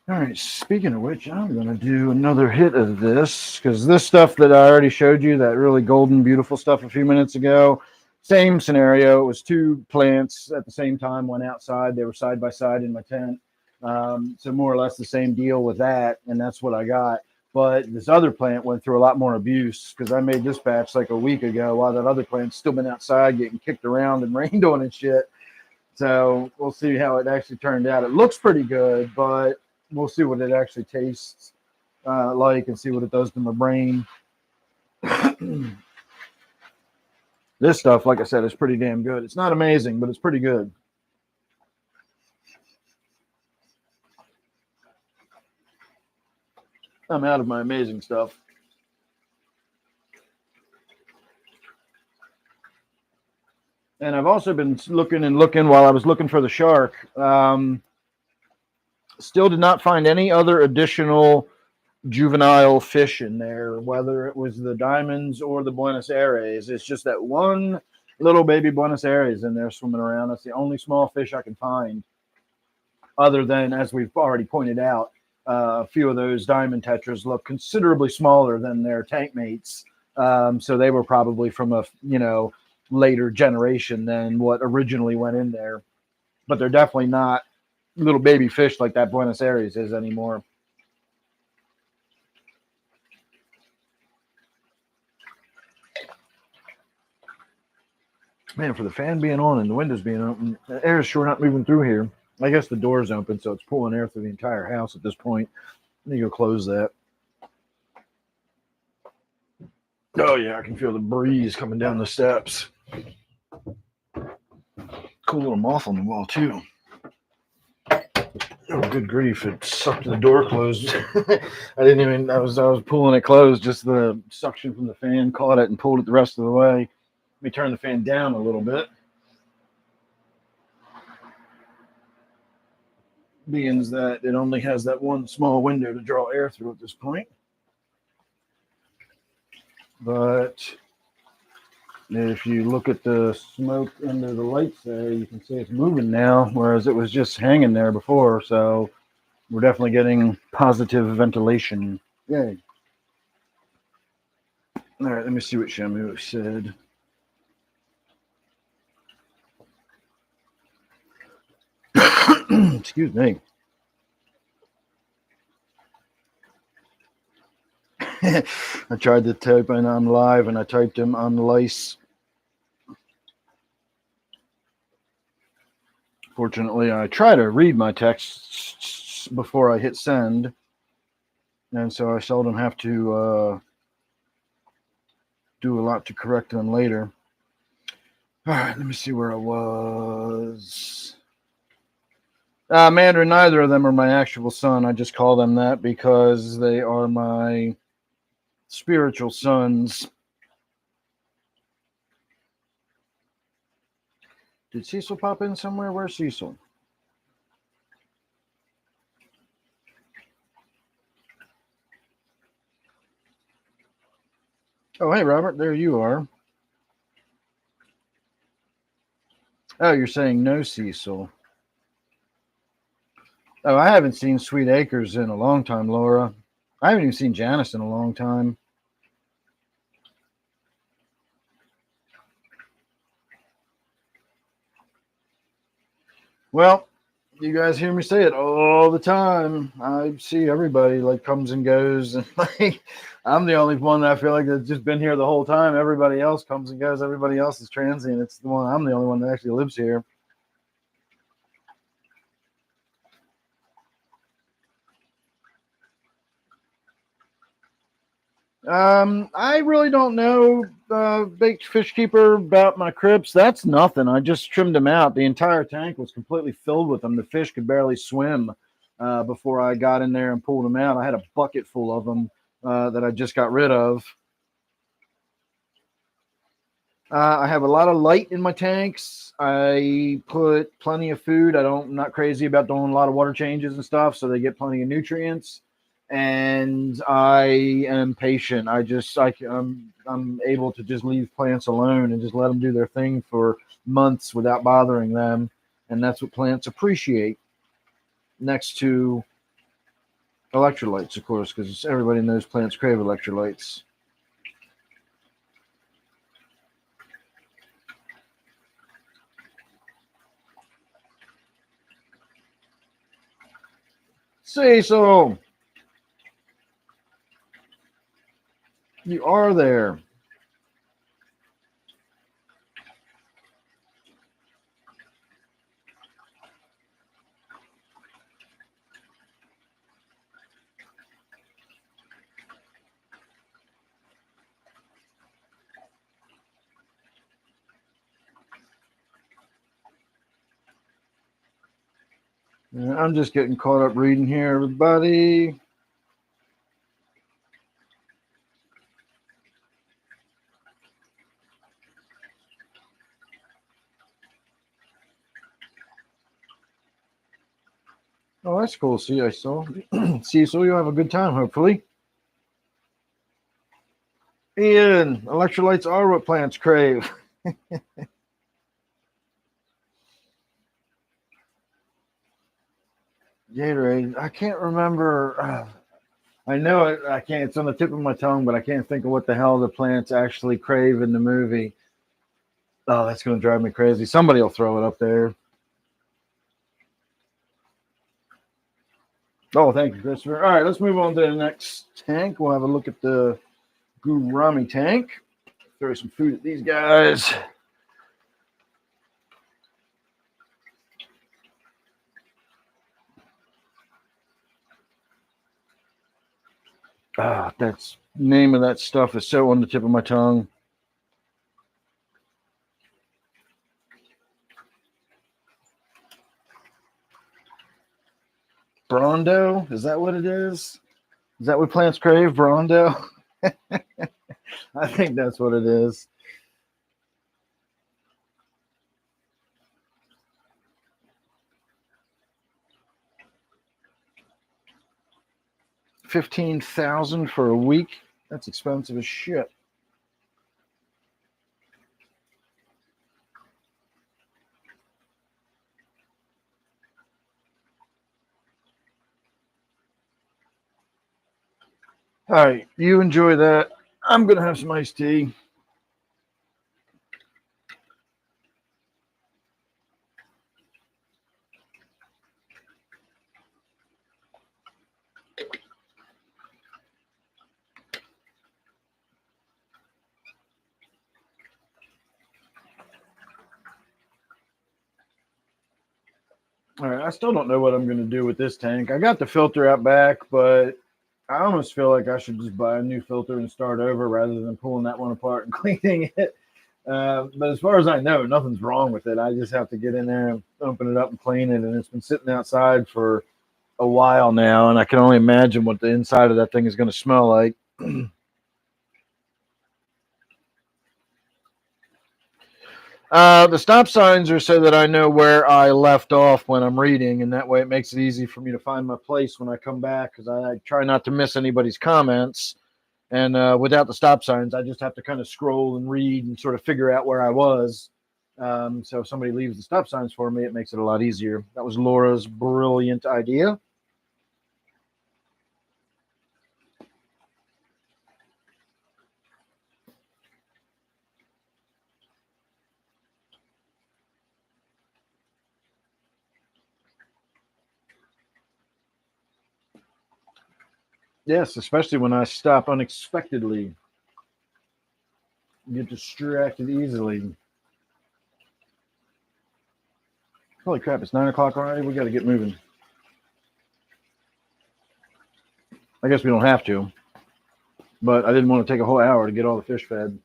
All right, speaking of which, I'm going to do another hit of this, because this stuff that I already showed you, that really golden, beautiful stuff a few minutes ago, same scenario. It was 2 plants at the same time, went outside. They were side by side in my tent. So more or less the same deal with that, and that's what I got. But this other plant went through a lot more abuse, because I made this batch like a week ago while that other plant's still been outside getting kicked around and rained on and shit. So we'll see how it actually turned out. It looks pretty good, but we'll see what it actually tastes like and see what it does to my brain. This stuff, like I said, is pretty damn good. It's not amazing, but it's pretty good. I'm out of my amazing stuff. And I've also been looking while I was looking for the shark. Still did not find any other additional juvenile fish in there, whether it was the diamonds or the Buenos Aires. It's just that one little baby Buenos Aires in there swimming around. That's the only small fish I can find, other than, as we've already pointed out, a few of those diamond tetras look considerably smaller than their tank mates. So they were probably from a later generation than what originally went in there. But they're definitely not little baby fish like that Buenos Aires is anymore. Man, for the fan being on and the windows being open, the air is sure not moving through here. I guess the door's open, so it's pulling air through the entire house at this point. Let me go close that. Oh, yeah, I can feel the breeze coming down the steps. Cool little moth on the wall, too. Oh, good grief! It sucked the door closed. I didn't even. I was pulling it closed. Just the suction from the fan caught it and pulled it the rest of the way. Let me turn the fan down a little bit. Being that it only has that one small window to draw air through at this point. But if you look at the smoke under the lights there, you can see it's moving now, whereas it was just hanging there before. So we're definitely getting positive ventilation. Yay. All right, let me see what Shamu said. Excuse me. I tried to type in on live and I typed him on lice. Fortunately, I try to read my texts before I hit send, and so I seldom have to do a lot to correct them later. All right, let me see where I was. Mandarin, neither of them are my actual son. I just call them that because they are my spiritual sons. Did Cecil pop in somewhere? Where's Cecil? Oh, hey, Robert. There you are. Oh, you're saying no, Cecil. Oh, I haven't seen Sweet Acres in a long time, Laura. I haven't even seen Janice in a long time. Well, you guys hear me say it all the time. I see everybody like comes and goes, and like I'm the only one that I feel like that's just been here the whole time. Everybody else comes and goes. Everybody else is transient. It's the one I'm the only one that actually lives here. I really don't know, Baked Fish Keeper, about my crypts. That's nothing. I just trimmed them out. The entire tank was completely filled with them. The fish could barely swim before I got in there and pulled them out. I had a bucket full of them that I just got rid of. I have a lot of light in my tanks. I put plenty of food. I'm not crazy about doing a lot of water changes and stuff, so they get plenty of nutrients. And I am patient. I'm able to just leave plants alone and just let them do their thing for months without bothering them. And that's what plants appreciate. Next to electrolytes, of course, because everybody knows plants crave electrolytes. Cecil, you are there. I'm just getting caught up reading here, everybody. Oh, that's cool. See, I saw. Cecil, you'll have a good time, hopefully. Ian, electrolytes are what plants crave. Gatorade. I can't remember. I know it. I can't. It's on the tip of my tongue, but I can't think of what the hell the plants actually crave in the movie. Oh, that's going to drive me crazy. Somebody will throw it up there. Oh, thank you, Christopher. All right, let's move on to the next tank. We'll have a look at the Gourami tank. Throw some food at these guys. That's name of that stuff is so on the tip of my tongue. Brondo? Is that what it is? Is that what plants crave? Brondo? I think that's what it is. $15,000 for a week? That's expensive as shit. All right, you enjoy that. I'm gonna have some iced tea. All right, I still don't know what I'm gonna do with this tank. I got the filter out back, but I almost feel like I should just buy a new filter and start over rather than pulling that one apart and cleaning it. But as far as I know, nothing's wrong with it. I just have to get in there and open it up and clean it. And it's been sitting outside for a while now, and I can only imagine what the inside of that thing is going to smell like. The stop signs are so that I know where I left off when I'm reading, and that way it makes it easy for me to find my place when I come back because I try not to miss anybody's comments. And without the stop signs, I just have to kind of scroll and read and sort of figure out where I was. So if somebody leaves the stop signs for me, it makes it a lot easier. That was Laura's brilliant idea. Yes, especially when I stop unexpectedly. Get distracted easily. Holy crap, it's 9 o'clock already. We got to get moving. I guess we don't have to, but I didn't want to take a whole hour to get all the fish fed.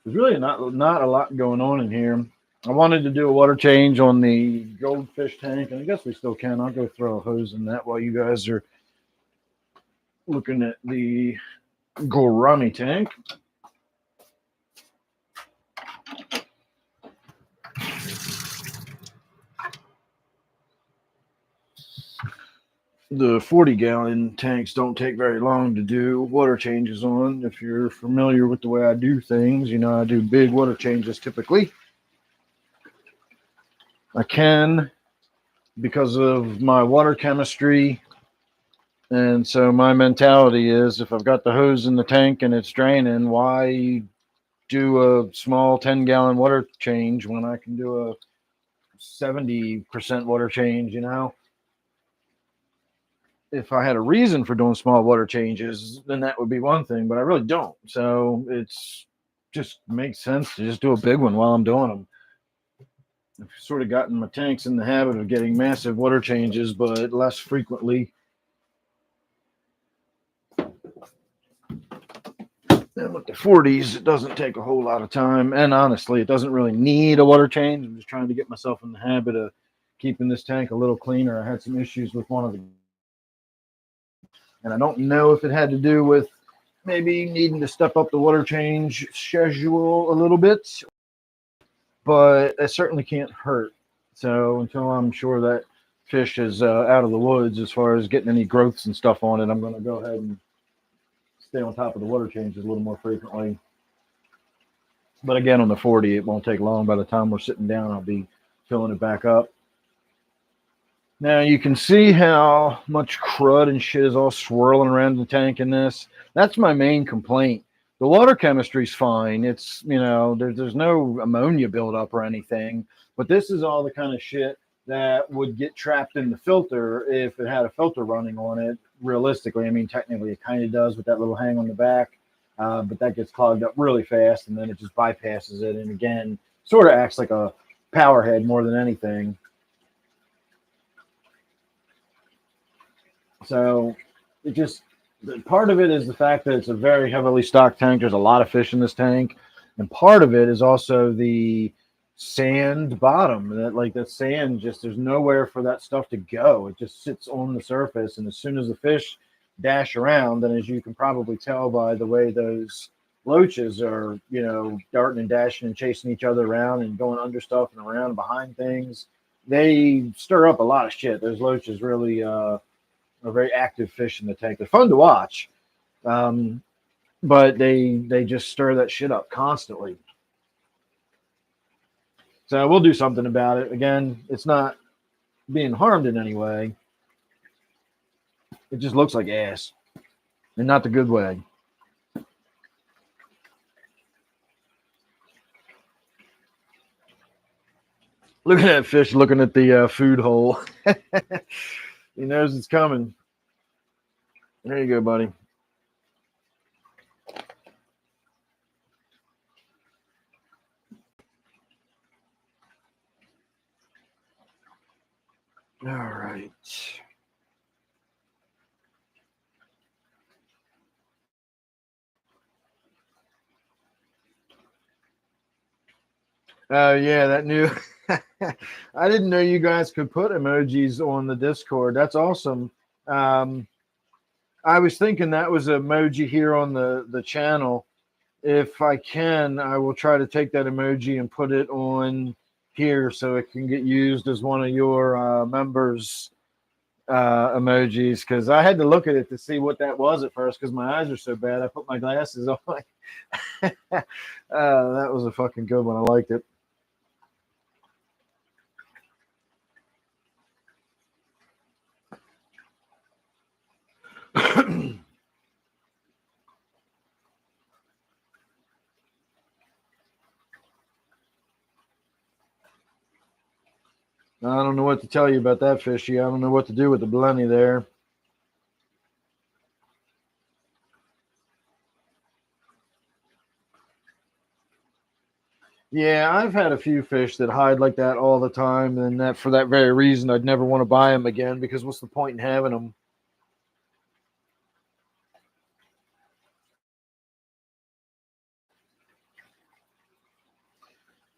There's really not a lot going on in here. I wanted to do a water change on the Goldfish tank, and I guess we still can. I'll go throw a hose in that while you guys are looking at the gourami tank. The 40-gallon tanks don't take very long to do water changes on. If you're familiar with the way I do things, you know I do big water changes typically. I can because of my water chemistry. And so my mentality is if I've got the hose in the tank and it's draining, why do a small 10-gallon water change when I can do a 70% water change, you know? If I had a reason for doing small water changes, then that would be one thing, but I really don't. So it's just makes sense to just do a big one while I'm doing them. I've sort of gotten my tanks in the habit of getting massive water changes, but less frequently. And with the 40s, it doesn't take a whole lot of time. And honestly, it doesn't really need a water change. I'm just trying to get myself in the habit of keeping this tank a little cleaner. I had some issues with one of the, and I don't know if it had to do with maybe needing to step up the water change schedule a little bit, but it certainly can't hurt. So until I'm sure that fish is out of the woods as far as getting any growths and stuff on it, I'm going to go ahead and stay on top of the water changes a little more frequently. But again, on the 40, it won't take long. By the time we're sitting down, I'll be filling it back up. Now you can see how much crud and shit is all swirling around the tank in this. That's my main complaint. The water chemistry's fine. It's, you know, there's no ammonia buildup or anything, but this is all the kind of shit that would get trapped in the filter if it had a filter running on it. Realistically, I mean, technically it kind of does with that little hang on the back, but that gets clogged up really fast, and then it just bypasses it, and again, sort of acts like a power head more than anything. So it just, part of it is the fact that it's a very heavily stocked tank. There's a lot of fish in this tank. And part of it is also the sand bottom, that like the sand, just there's nowhere for that stuff to go. It just sits on the surface. And as soon as the fish dash around, and as you can probably tell by the way those loaches are, darting and dashing and chasing each other around and going under stuff and around and behind things, they stir up a lot of shit. Those loaches really are very active fish in the tank. They're fun to watch, but they just stir that shit up constantly. So we'll do something about it. Again, it's not being harmed in any way. It just looks like ass, and not the good way. Look at that fish looking at the food hole. He knows it's coming. There you go, buddy. All right. Oh, yeah, that new. I didn't know you guys could put emojis on the Discord. That's awesome. I was thinking that was an emoji here on the channel. If I can, I will try to take that emoji and put it on here so it can get used as one of your members' emojis, because I had to look at it to see what that was at first because my eyes are so bad. I put my glasses on. That was a fucking good one. I liked it. I don't know what to tell you about that fishy. I don't know what to do with the blenny there. Yeah, I've had a few fish that hide like that all the time, and that for that very reason, I'd never want to buy them again because what's the point in having them?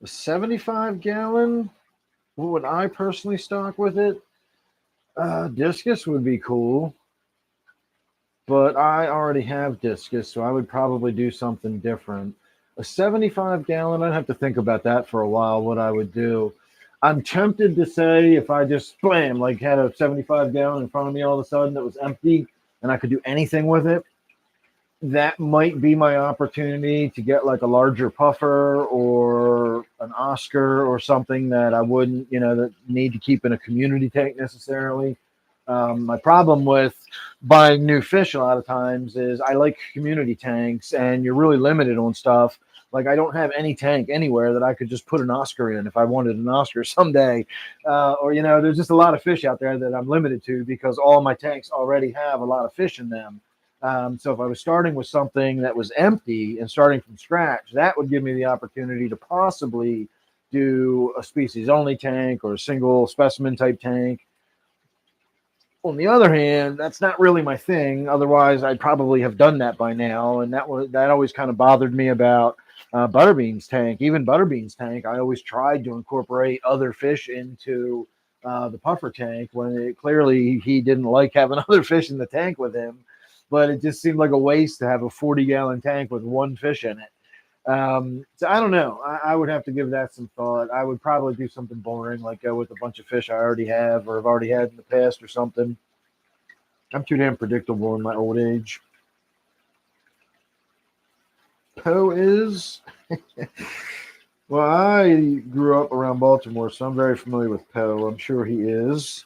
A 75-gallon? What would I personally stock with it? Discus would be cool, but I already have discus, so I would probably do something different. A 75-gallon, I'd have to think about that for a while, what I would do. I'm tempted to say if I just blam, like had a 75-gallon in front of me all of a sudden that was empty and I could do anything with it, that might be my opportunity to get like a larger puffer or an Oscar or something that I wouldn't, that need to keep in a community tank necessarily. My problem with buying new fish a lot of times is I like community tanks and you're really limited on stuff. Like I don't have any tank anywhere that I could just put an Oscar in if I wanted an Oscar someday. Or, there's just a lot of fish out there that I'm limited to because all my tanks already have a lot of fish in them. So if I was starting with something that was empty and starting from scratch, that would give me the opportunity to possibly do a species only tank or a single specimen type tank. On the other hand, that's not really my thing. Otherwise, I'd probably have done that by now. And that always kind of bothered me about Butterbean's tank. Even Butterbean's tank, I always tried to incorporate other fish into the puffer tank when clearly he didn't like having other fish in the tank with him. But it just seemed like a waste to have a 40-gallon tank with one fish in it. So I don't know. I would have to give that some thought. I would probably do something boring, like go with a bunch of fish I already have or have already had in the past or something. I'm too damn predictable in my old age. Poe is? Well, I grew up around Baltimore, so I'm very familiar with Poe. I'm sure he is.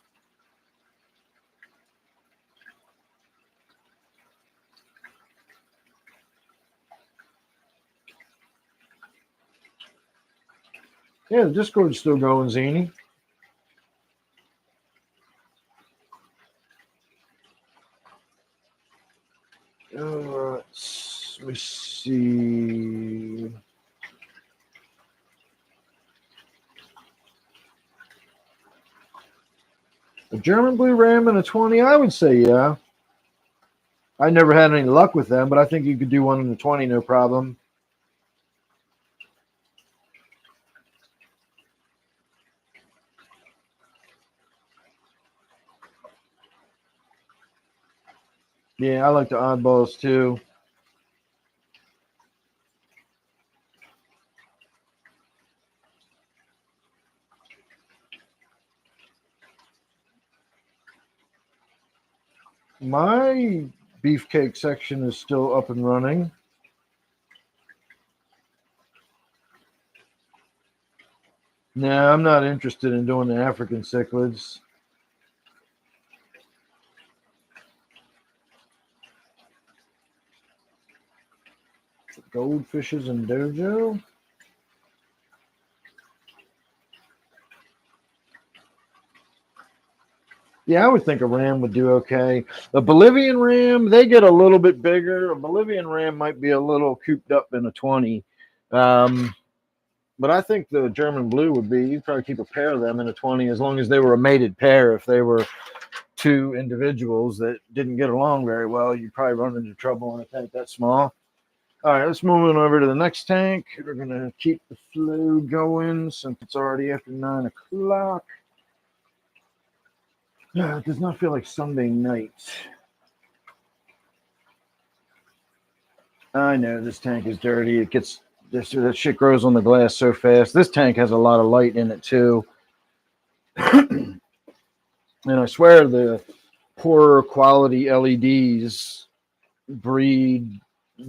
Yeah, the Discord's still going, Zany. Let me see. A German blue ram and a 20, I would say, yeah. I never had any luck with them, but I think you could do one in the 20, no problem. Yeah, I like the oddballs too. My beefcake section is still up and running. No, I'm not interested in doing the African cichlids. Goldfishes and dojo. Yeah, I would think a ram would do okay. The Bolivian ram, they get a little bit bigger. A Bolivian ram might be a little cooped up in a 20. But I think the German blue would be, you'd probably keep a pair of them in a 20 as long as they were a mated pair. If they were two individuals that didn't get along very well, you'd probably run into trouble in a tank that small. All right, let's move on over to the next tank. We're going to keep the flow going since it's already after 9 o'clock. It does not feel like Sunday night. I know this tank is dirty. It gets that shit grows on the glass so fast. This tank has a lot of light in it too. And I swear the poorer quality LEDs breed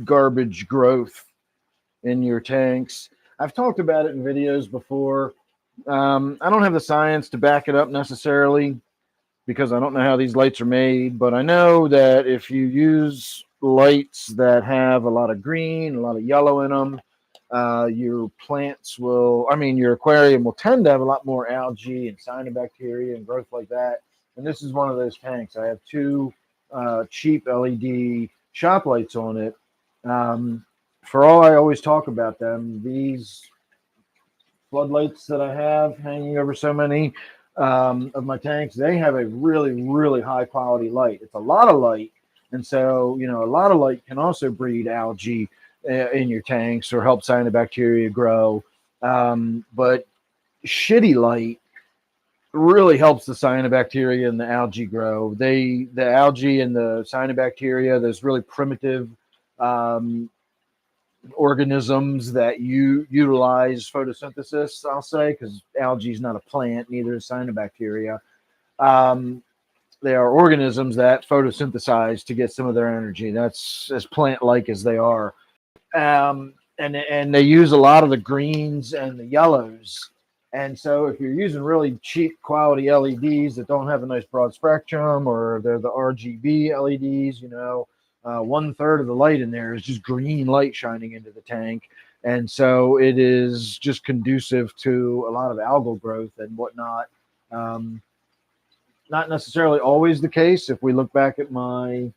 garbage growth in your tanks. I've talked about it in videos before. I don't have the science to back it up necessarily because I don't know how these lights are made, but I know that if you use lights that have a lot of green, a lot of yellow in them, your plants will, your aquarium will tend to have a lot more algae and cyanobacteria and growth like that. And this is one of those tanks. I have two cheap LED shop lights on it. For all I always talk about them, these floodlights that I have hanging over so many of my tanks, they have a really, really high quality light. It's a lot of light. And so, a lot of light can also breed algae in your tanks or help cyanobacteria grow. But shitty light really helps the cyanobacteria and the algae grow. The algae and the cyanobacteria, those really primitive organisms that you utilize photosynthesis, I'll say, because algae is not a plant, neither is cyanobacteria. They are organisms that photosynthesize to get some of their energy. That's as plant-like as they are. And they use a lot of the greens and the yellows. And so if you're using really cheap quality LEDs that don't have a nice broad spectrum, or they're the RGB LEDs, 1/3 of the light in there is just green light shining into the tank. And so it is just conducive to a lot of algal growth and whatnot. Not necessarily always the case. If we look back at my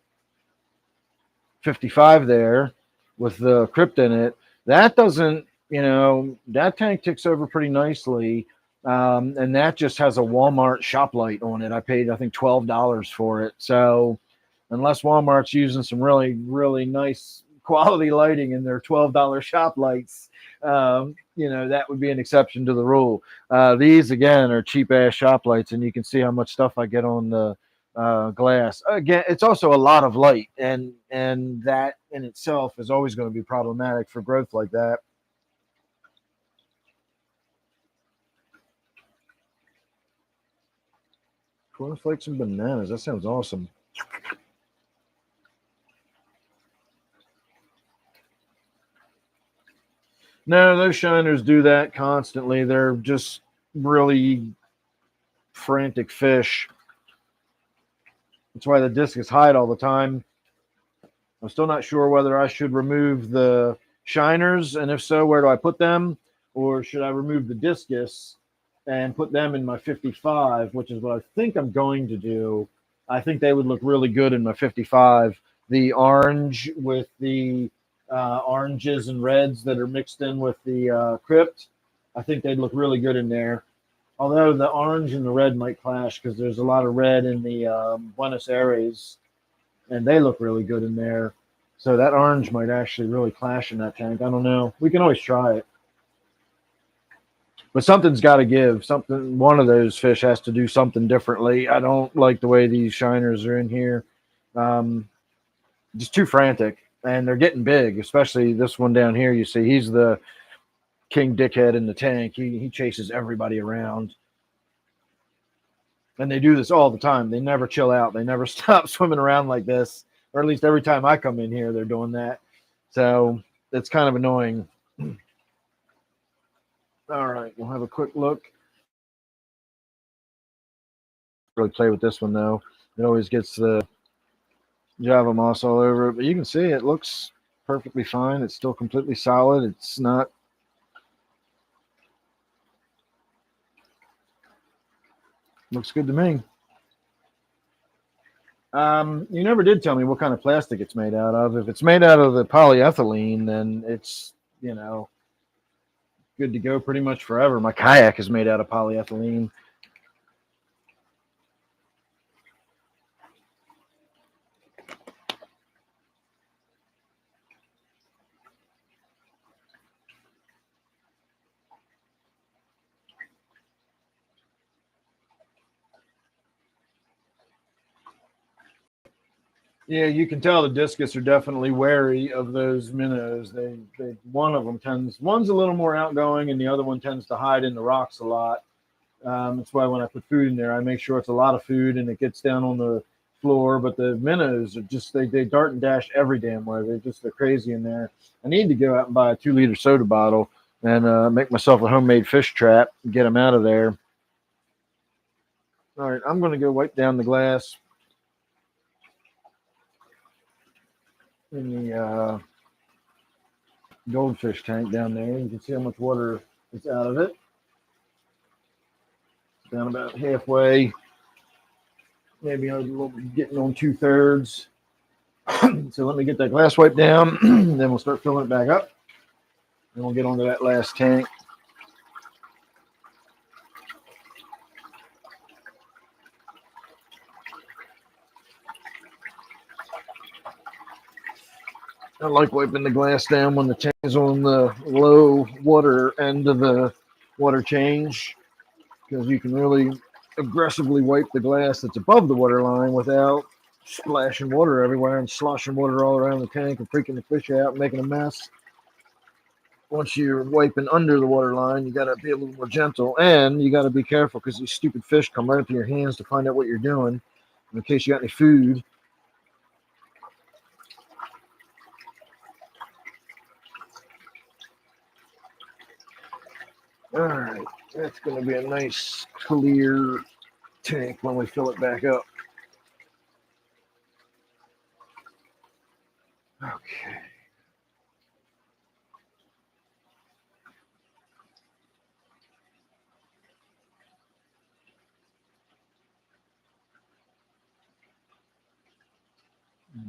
55 there with the crypt in it, that doesn't, that tank ticks over pretty nicely. And that just has a Walmart shop light on it. I paid, I think, $12 for it. So unless Walmart's using some really, really nice quality lighting in their $12 shop lights, that would be an exception to the rule. These, again, are cheap ass shop lights, and you can see how much stuff I get on the glass. Again, it's also a lot of light, and that in itself is always going to be problematic for growth like that. Cornflakes and bananas. That sounds awesome. No, those shiners do that constantly. They're just really frantic fish. That's why the discus hide all the time. I'm still not sure whether I should remove the shiners, and if so, where do I put them? Or should I remove the discus and put them in my 55, which is what I think I'm going to do. I think they would look really good in my 55. The orange with the oranges and reds that are mixed in with the crypt, I think they'd look really good in there. Although the orange and the red might clash because there's a lot of red in the Buenos Aires, and they look really good in there. So that orange might actually really clash in that tank. I don't know. We can always try it. But something's got to give. Something. One of those fish has to do something differently. I don't like the way these shiners are in here. Just too frantic, and they're getting big. Especially this one down here. You see, he's the king dickhead in the tank. He chases everybody around, and they do this all the time. They never chill out. They never stop swimming around like this. Or at least every time I come in here, they're doing that. So it's kind of annoying. All right, we'll have a quick look. Really play with this one though. It always gets the Java moss all over it, but you can see it looks perfectly fine. It's still completely solid. It's not. Looks good to me. You never did tell me what kind of plastic it's made out of. If it's made out of the polyethylene, then it's, good to go pretty much forever. My kayak is made out of polyethylene. Yeah, you can tell the discus are definitely wary of those minnows. One of them one's a little more outgoing, and the other one tends to hide in the rocks a lot. That's why when I put food in there, I make sure it's a lot of food and it gets down on the floor. But the minnows are just they dart and dash every damn way. They're crazy in there. I need to go out and buy a 2-liter soda bottle and make myself a homemade fish trap and get them out of there. All right, I'm going to go wipe down the glass in the goldfish tank down there. You can see how much water is out of it. It's down about halfway. Maybe I'm getting on 2/3. So let me get that glass wiped down. Then we'll start filling it back up. And we'll get onto that last tank. I like wiping the glass down when the tank is on the low water end of the water change, because you can really aggressively wipe the glass that's above the water line without splashing water everywhere and sloshing water all around the tank and freaking the fish out and making a mess. Once you're wiping under the water line, you got to be a little more gentle, and you got to be careful because these stupid fish come right up to your hands to find out what you're doing in case you got any food. All right, that's going to be a nice clear tank when we fill it back up. Okay.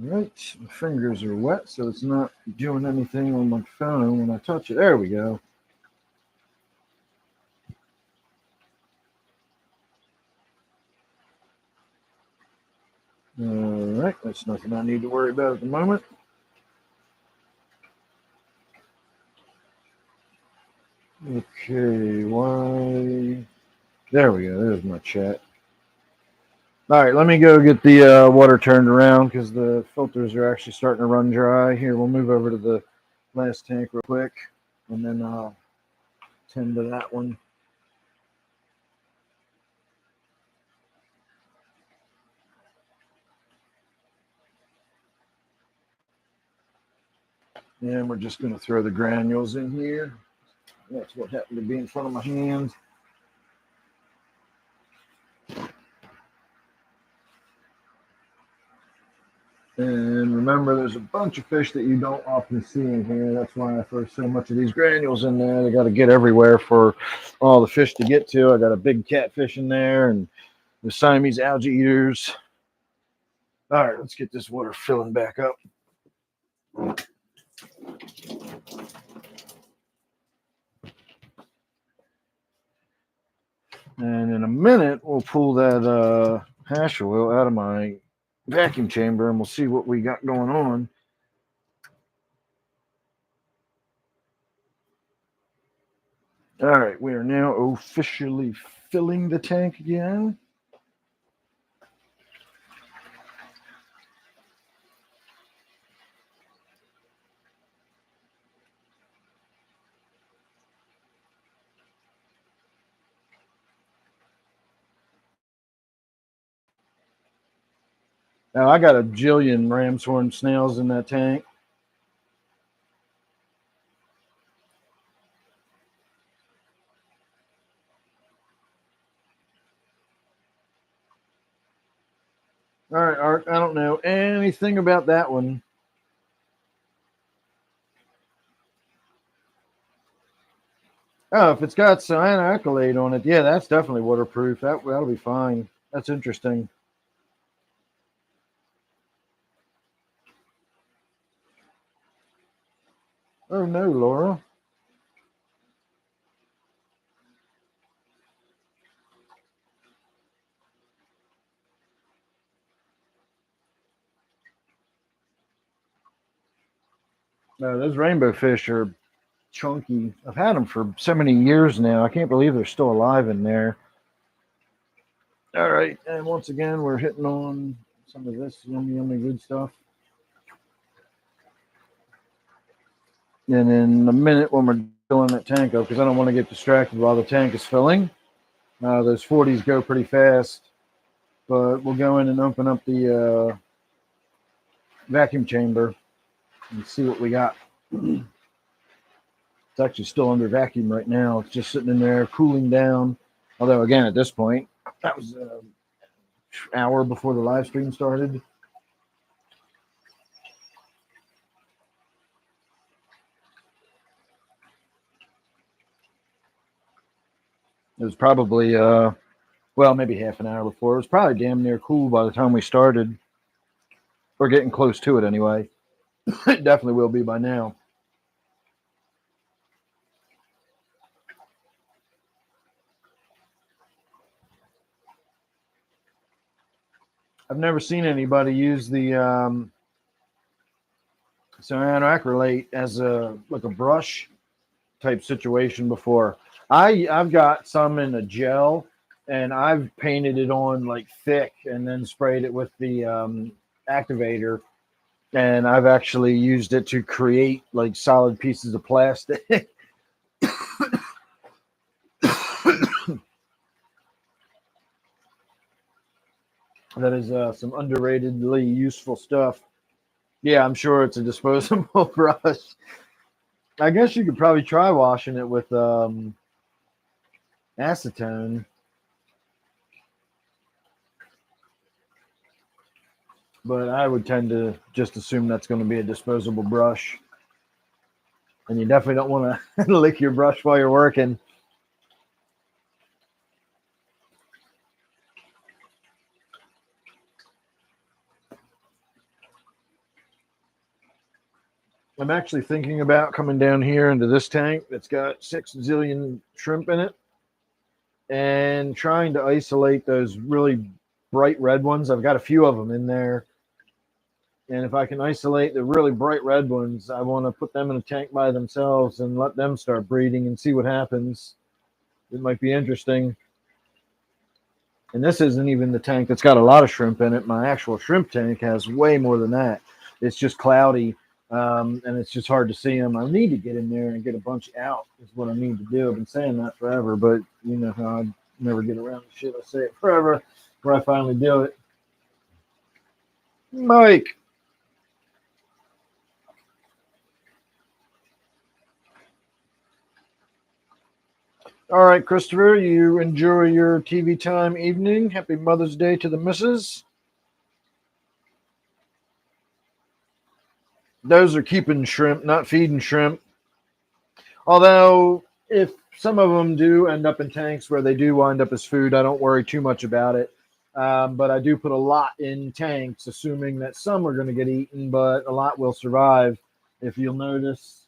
All right, my fingers are wet, so it's not doing anything on my phone when I touch it. There we go. All right, that's nothing I need to worry about at the moment. Okay, why? There we go. There's my chat. All right, let me go get the water turned around because the filters are actually starting to run dry. Here, we'll move over to the last tank real quick, and then I'll tend to that one. And we're just going to throw the granules in here. That's what happened to be in front of my hand. And remember, there's a bunch of fish that you don't often see in here. That's why I throw so much of these granules in there. They got to get everywhere for all the fish to get to. I got a big catfish in there and the Siamese algae eaters. All right, let's get this water filling back up. And in a minute, we'll pull that hash oil out of my vacuum chamber and we'll see what we got going on. All right, we are now officially filling the tank again. Now I got a jillion ram's horn snails in that tank. All right, Art, I don't know anything about that one. Oh, if it's got cyanoacrylate on it, yeah, that's definitely waterproof. That'll be fine. That's interesting. Oh no, Laura. No, those rainbow fish are chunky. I've had them for so many years now. I can't believe they're still alive in there. All right, and once again, we're hitting on some of this yummy, yummy good stuff. And in a minute, when we're filling that tank up, because I don't want to get distracted while the tank is filling. Those 40s go pretty fast, but we'll go in and open up the vacuum chamber and see what we got. It's actually still under vacuum right now. It's just sitting in there cooling down. Although, again, at this point, that was an hour before the live stream started. It was probably, well, maybe half an hour before. It was probably damn near cool by the time we started. We're getting close to it anyway. It definitely will be by now. I've never seen anybody use the cyanoacrylate as a brush type situation before. I've got some in a gel, and I've painted it on like thick, and then sprayed it with the activator. And I've actually used it to create like solid pieces of plastic. That is some underratedly useful stuff. Yeah, I'm sure it's a disposable brush. I guess you could probably try washing it with acetone. But I would tend to just assume that's going to be a disposable brush. And you definitely don't want to lick your brush while you're working. I'm actually thinking about coming down here into this tank that's got 6 zillion shrimp in it and trying to isolate those really bright red ones. I've got a few of them in there. And if I can isolate the really bright red ones, I want to put them in a tank by themselves and let them start breeding and see what happens. It might be interesting. And this isn't even the tank that's got a lot of shrimp in it. My actual shrimp tank has way more than that. It's just cloudy, and it's just hard to see them. I need to get in there and get a bunch out is what I need to do. I've been saying that forever, but you know how I never get around to shit. I say it forever where I finally do it. Mike. All right, Christopher, you enjoy your TV time evening. Happy Mother's Day to the missus. Those are keeping shrimp, not feeding shrimp. Although, if some of them do end up in tanks where they do wind up as food, I don't worry too much about it. But I do put a lot in tanks, assuming that some are going to get eaten, but a lot will survive. If you'll notice,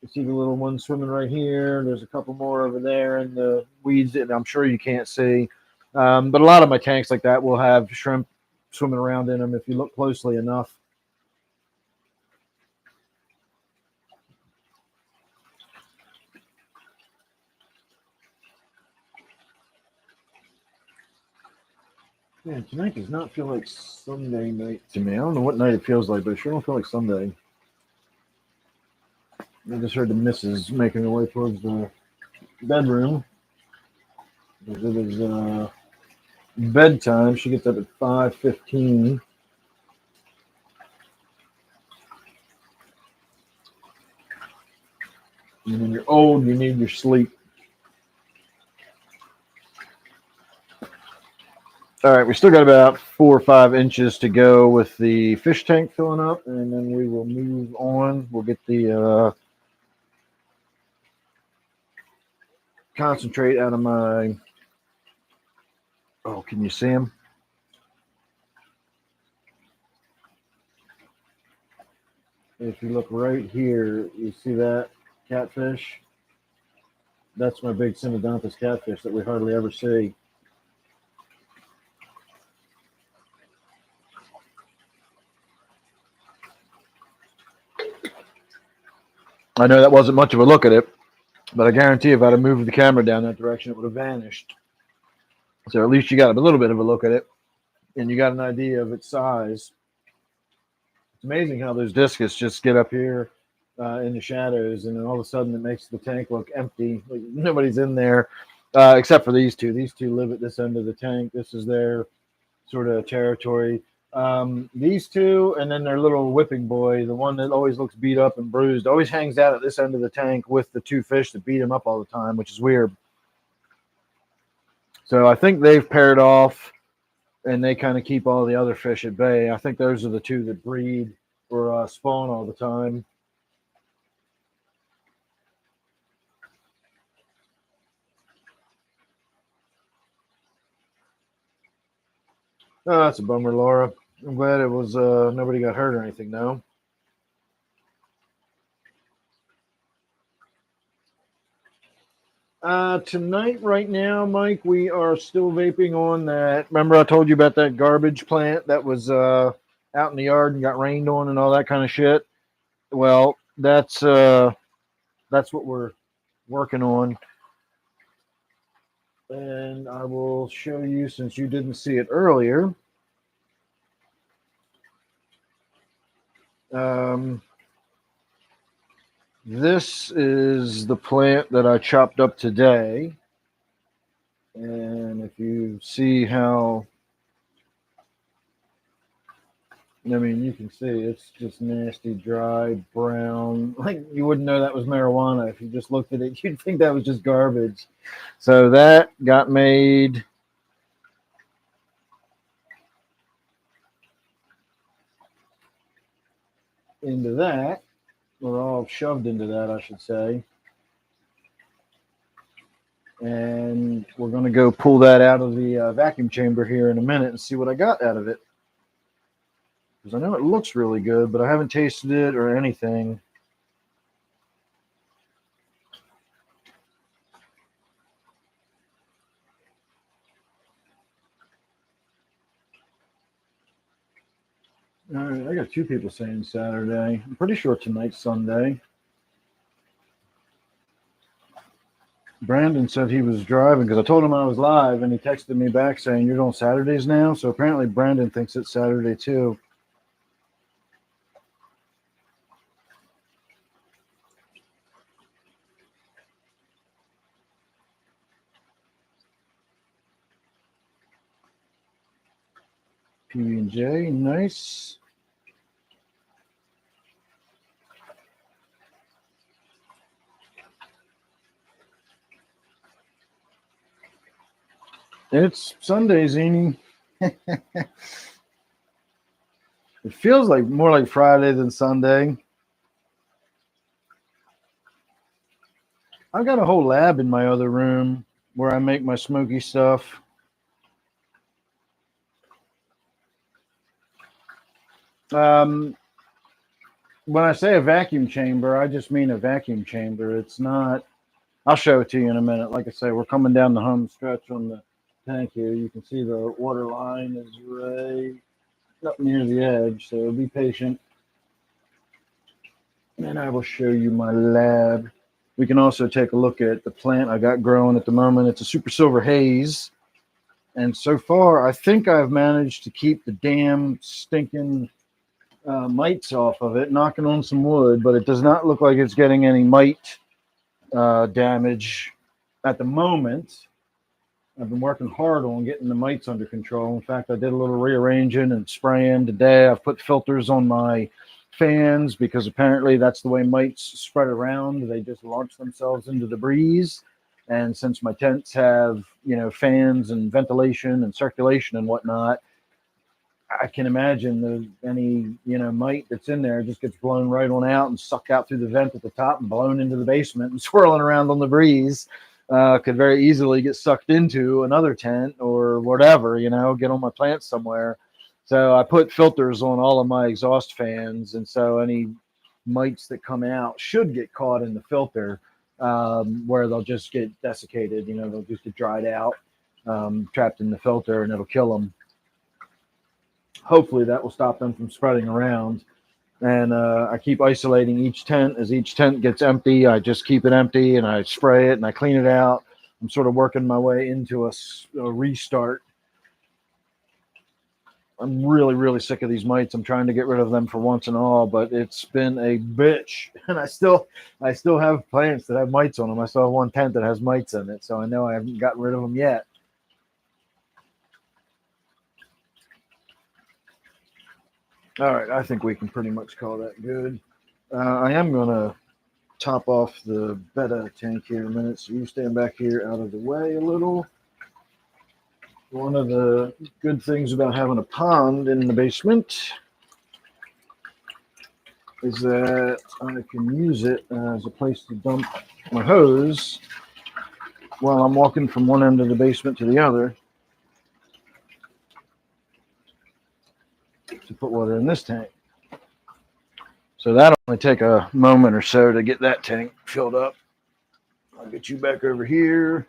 You see the little one swimming right here. There's a couple more over there in the weeds that I'm sure you can't see. But a lot of my tanks like that will have shrimp swimming around in them if you look closely enough. Man, tonight does not feel like Sunday night to me. I don't know what night it feels like, but it sure don't feel like Sunday. I just heard the missus making her way towards the bedroom. It is bedtime. She gets up at 5:15. And when you're old, you need your sleep. All right, we still got about 4 or 5 inches to go with the fish tank filling up, and then we will move on. We'll get the concentrate out of my. Oh, can you see him? If you look right here, you see that catfish? That's my big Synodontis catfish that we hardly ever see. I know that wasn't much of a look at it, but I guarantee if I'd have moved the camera down that direction, it would have vanished. So at least you got a little bit of a look at it, and you got an idea of its size. It's amazing how those discus just get up here in the shadows, and then all of a sudden it makes the tank look empty. Like nobody's in there except for these two. These two live at this end of the tank. This is their sort of territory. These two, and then their little whipping boy, the one that always looks beat up and bruised, always hangs out at this end of the tank with the two fish that beat him up all the time, which is weird. So I think they've paired off, and they kind of keep all the other fish at bay. I think those are the two that breed or spawn all the time. Oh, that's a bummer, Laura. I'm glad it was nobody got hurt or anything, though. Tonight, right now, Mike, we are still vaping on that. Remember, I told you about that garbage plant that was out in the yard and got rained on and all that kind of shit. Well, that's what we're working on, and I will show you since you didn't see it earlier. This is the plant that I chopped up today. And if you see how, I mean, you can see it's just nasty, dry, brown. Like you wouldn't know that was marijuana if you just looked at it. You'd think that was just garbage. So that got made into that. We're all shoved into that, I should say. And we're going to go pull that out of the vacuum chamber here in a minute and see what I got out of it. Because I know it looks really good, but I haven't tasted it or anything. All right, I got 2 people saying Saturday. I'm pretty sure tonight's Sunday. Brandon said he was driving because I told him I was live, and he texted me back saying, "You're doing Saturdays now?" So apparently Brandon thinks it's Saturday too. PB&J, nice. It's Sunday, Zini. It feels like more like Friday than Sunday. I've got a whole lab in my other room where I make my smoky stuff. Um, when I say a vacuum chamber, I just mean a vacuum chamber. It's not. I'll show it to you in a minute. Like I say, we're coming down the home stretch on the tank here. You can see the water line is right up near the edge, so be patient. And I will show you my lab. We can also take a look at the plant I got growing at the moment. It's a super silver haze. And so far, I think I've managed to keep the damn stinking mites off of it, knocking on some wood, but it does not look like it's getting any mite damage at the moment. I've been working hard on getting the mites under control. In fact, I did a little rearranging and spraying today. I've put filters on my fans because apparently that's the way mites spread around. They just launch themselves into the breeze. And since my tents have, fans and ventilation and circulation and whatnot, I can imagine that any, mite that's in there just gets blown right on out and sucked out through the vent at the top and blown into the basement and swirling around on the breeze. Could very easily get sucked into another tent or whatever, get on my plants somewhere. So I put filters on all of my exhaust fans. And so any mites that come out should get caught in the filter, where they'll just get desiccated, they'll just get dried out, trapped in the filter, and it'll kill them. Hopefully that will stop them from spreading around. And I keep isolating each tent. As each tent gets empty, I just keep it empty and I spray it and I clean it out. I'm sort of working my way into a restart. I'm really, really sick of these mites. I'm trying to get rid of them for once and all, but it's been a bitch. And I still have plants that have mites on them. I still have one tent that has mites in it, so I know I haven't gotten rid of them yet. All right, I think we can pretty much call that good. I am going to top off the betta tank here in a minute, so you stand back here out of the way a little. One of the good things about having a pond in the basement is that I can use it as a place to dump my hose while I'm walking from one end of the basement to the other to put water in this tank. So that'll only take a moment or so to get that tank filled up. I'll get you back over here.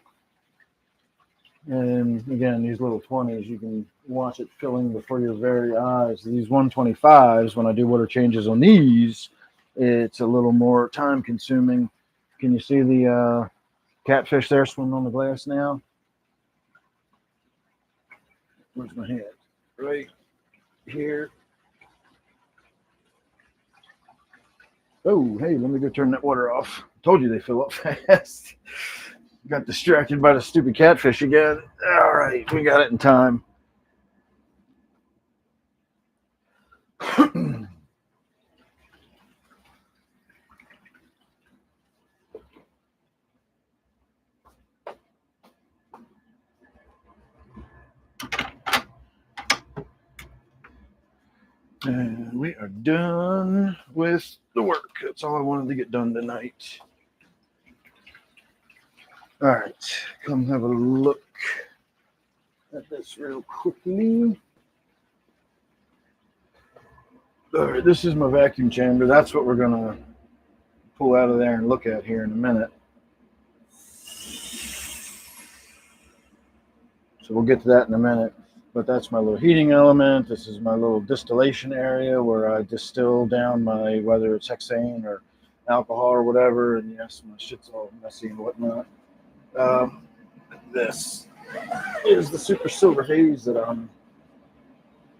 And again, these little 20s, you can watch it filling before your very eyes. These 125s, when I do water changes on these, it's a little more time consuming. Can you see the catfish there swimming on the glass now? Where's my hand? Right here. Oh, hey, let me go turn that water off. Told you they fill up fast. Got distracted by the stupid catfish again. All right, we got it in time. And we are done with the work. That's all I wanted to get done tonight. All right, come have a look at this real quickly. All right, this is my vacuum chamber. That's what we're going to pull out of there and look at here in a minute. So we'll get to that in a minute. But that's my little heating element. This is my little distillation area where I distill down my, whether it's hexane or alcohol or whatever. And yes, my shit's all messy and whatnot. This is the super silver haze that I'm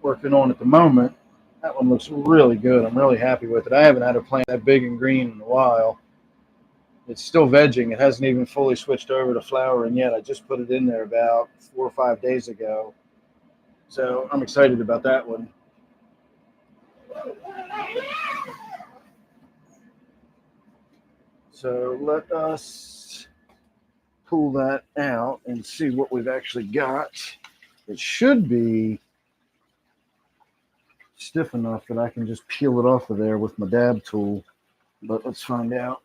working on at the moment. That one looks really good. I'm really happy with it. I haven't had a plant that big and green in a while. It's still vegging. It hasn't even fully switched over to flowering yet. I just put it in there about 4 or 5 days ago. So I'm excited about that one. So let us pull that out and see what we've actually got. It should be stiff enough that I can just peel it off of there with my dab tool, but let's find out.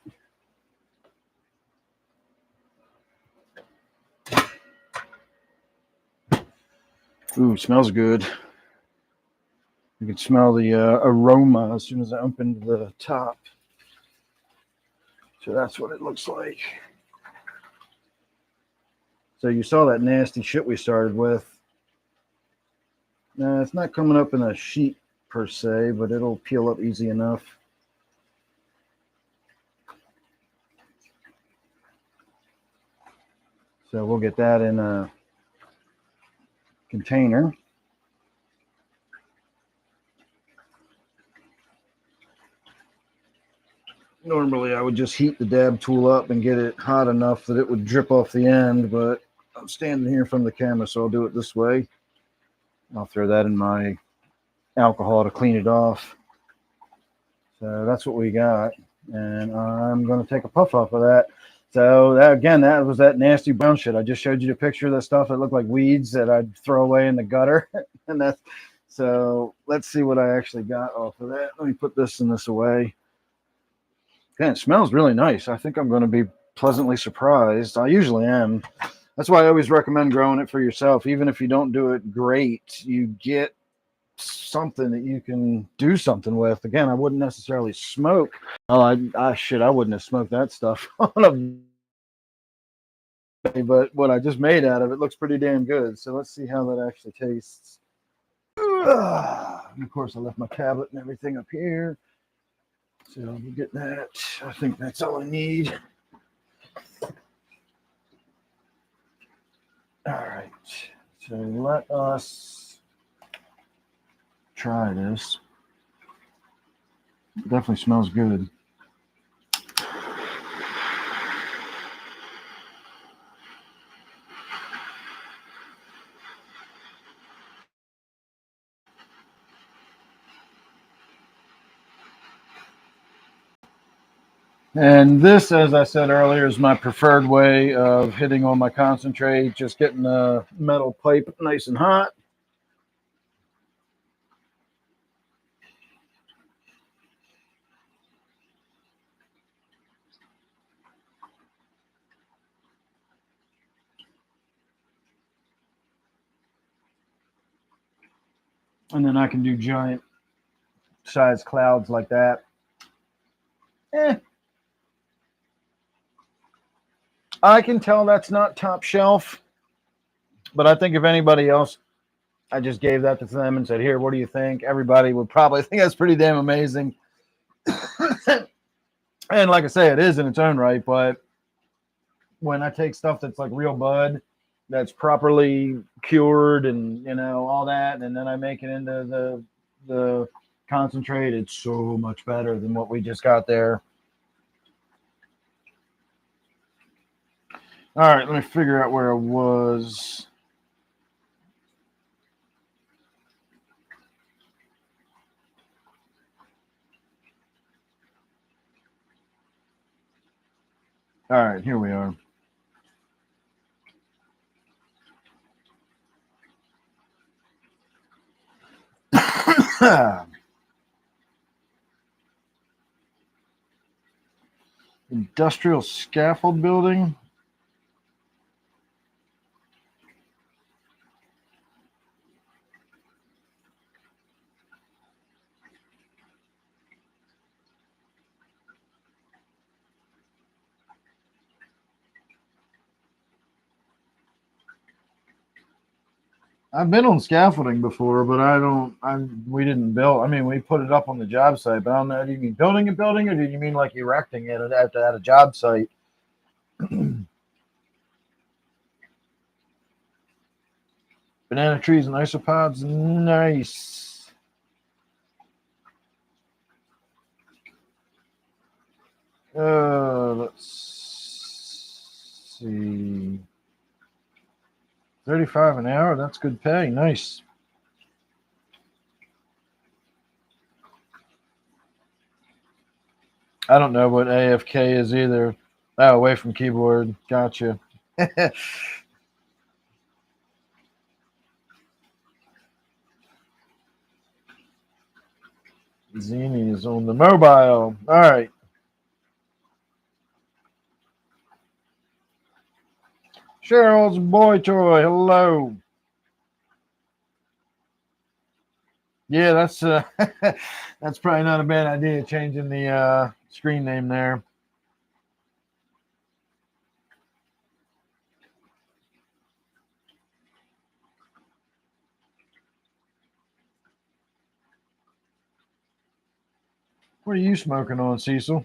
Ooh, smells good. You can smell the aroma as soon as I opened the top. So that's what it looks like. So you saw that nasty shit we started with. Now, it's not coming up in a sheet per se, but it'll peel up easy enough. So we'll get that in a container. Normally I would just heat the dab tool up and get it hot enough that it would drip off the end, but I'm standing here from the camera, so I'll do it this way. I'll throw that in my alcohol to clean it off. So that's what we got, and I'm going to take a puff off of that. So that, again, that was that nasty brown shit. I just showed you the picture of the stuff that looked like weeds that I'd throw away in the gutter. And that's, so let's see what I actually got off of that. Let me put this and this away. Man, it smells really nice. I think I'm going to be pleasantly surprised. I usually am. That's why I always recommend growing it for yourself. Even if you don't do it great, you get something that you can do something with. Again, I wouldn't necessarily smoke. Oh, I wouldn't have smoked that stuff on a, but what I just made out of it looks pretty damn good. So let's see how that actually tastes. And of course, I left my tablet and everything up here. So I'll get that. I think that's all I need. All right. So let us try this. It definitely smells good. And this, as I said earlier, is my preferred way of hitting on my concentrate, just getting the metal pipe nice and hot. And then I can do giant size clouds like that. I can tell that's not top shelf, but I think if anybody else, I just gave that to them and said, here, what do you think? Everybody would probably think that's pretty damn amazing. And like I say, it is in its own right, but when I take stuff that's like real bud, that's properly cured and, you know, all that, and then I make it into the concentrate, it's so much better than what we just got there. All right, let me figure out where I was. All right, here we are. Industrial scaffold building. I've been on scaffolding before, but we didn't build. I mean, we put it up on the job site, but I don't know. Do you mean building a building, or do you mean like erecting it at a job site? Banana trees and isopods, nice. Let's see. 35 an hour, that's good pay. Nice. I don't know what AFK is either. Oh, away from keyboard. Gotcha. Zini is on the mobile. All right. Cheryl's boy toy. Hello. Yeah, that's that's probably not a bad idea, changing the screen name there. What are you smoking on, Cecil?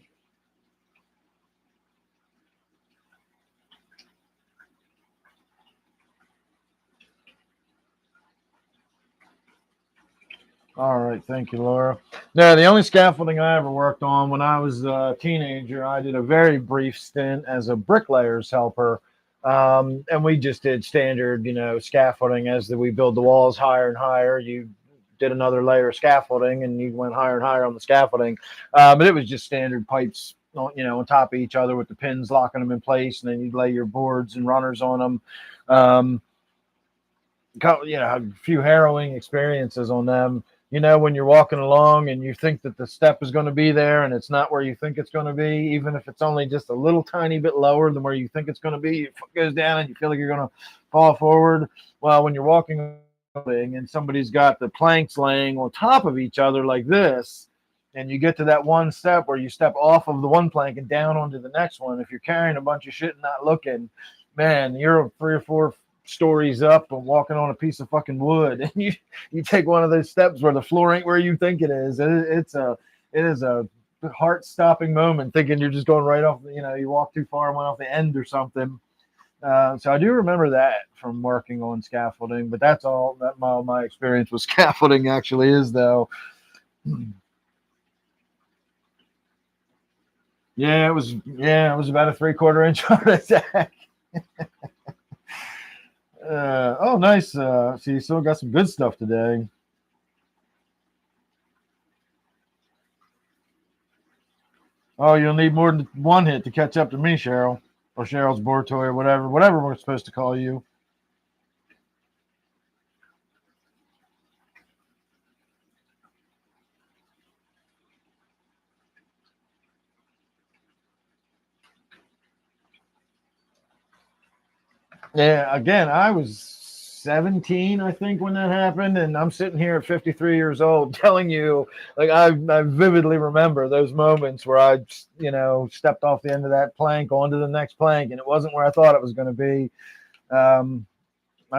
All right, thank you, Laura. No, the only scaffolding I ever worked on when I was a teenager, I did a very brief stint as a bricklayer's helper. And we just did standard, scaffolding we build the walls higher and higher. You did another layer of scaffolding and you went higher and higher on the scaffolding. But it was just standard pipes, on top of each other with the pins locking them in place. And then you'd lay your boards and runners on them. Um, a few harrowing experiences on them. When you're walking along and you think that the step is going to be there and it's not where you think it's going to be, even if it's only just a little tiny bit lower than where you think it's going to be, it goes down and you feel like you're going to fall forward. Well, when you're walking and somebody's got the planks laying on top of each other like this, and you get to that one step where you step off of the one plank and down onto the next one, if you're carrying a bunch of shit and not looking, man, you're 3 or 4 stories up and walking on a piece of fucking wood, and you take one of those steps where the floor ain't where you think it is. It is a heart-stopping moment, thinking you're just going right off. You walk too far and went off the end or something. So I do remember that from working on scaffolding, but that's all that my experience with scaffolding actually is, though. Yeah, it was about a 3/4 inch heart attack. Oh, nice. See, you still got some good stuff today. Oh, you'll need more than one hit to catch up to me, Cheryl, or Cheryl's board toy, or whatever we're supposed to call you. Yeah, again, I was 17, I think, when that happened, and I'm sitting here at 53 years old telling you, like, I vividly remember those moments where I, stepped off the end of that plank onto the next plank, and it wasn't where I thought it was going to be. I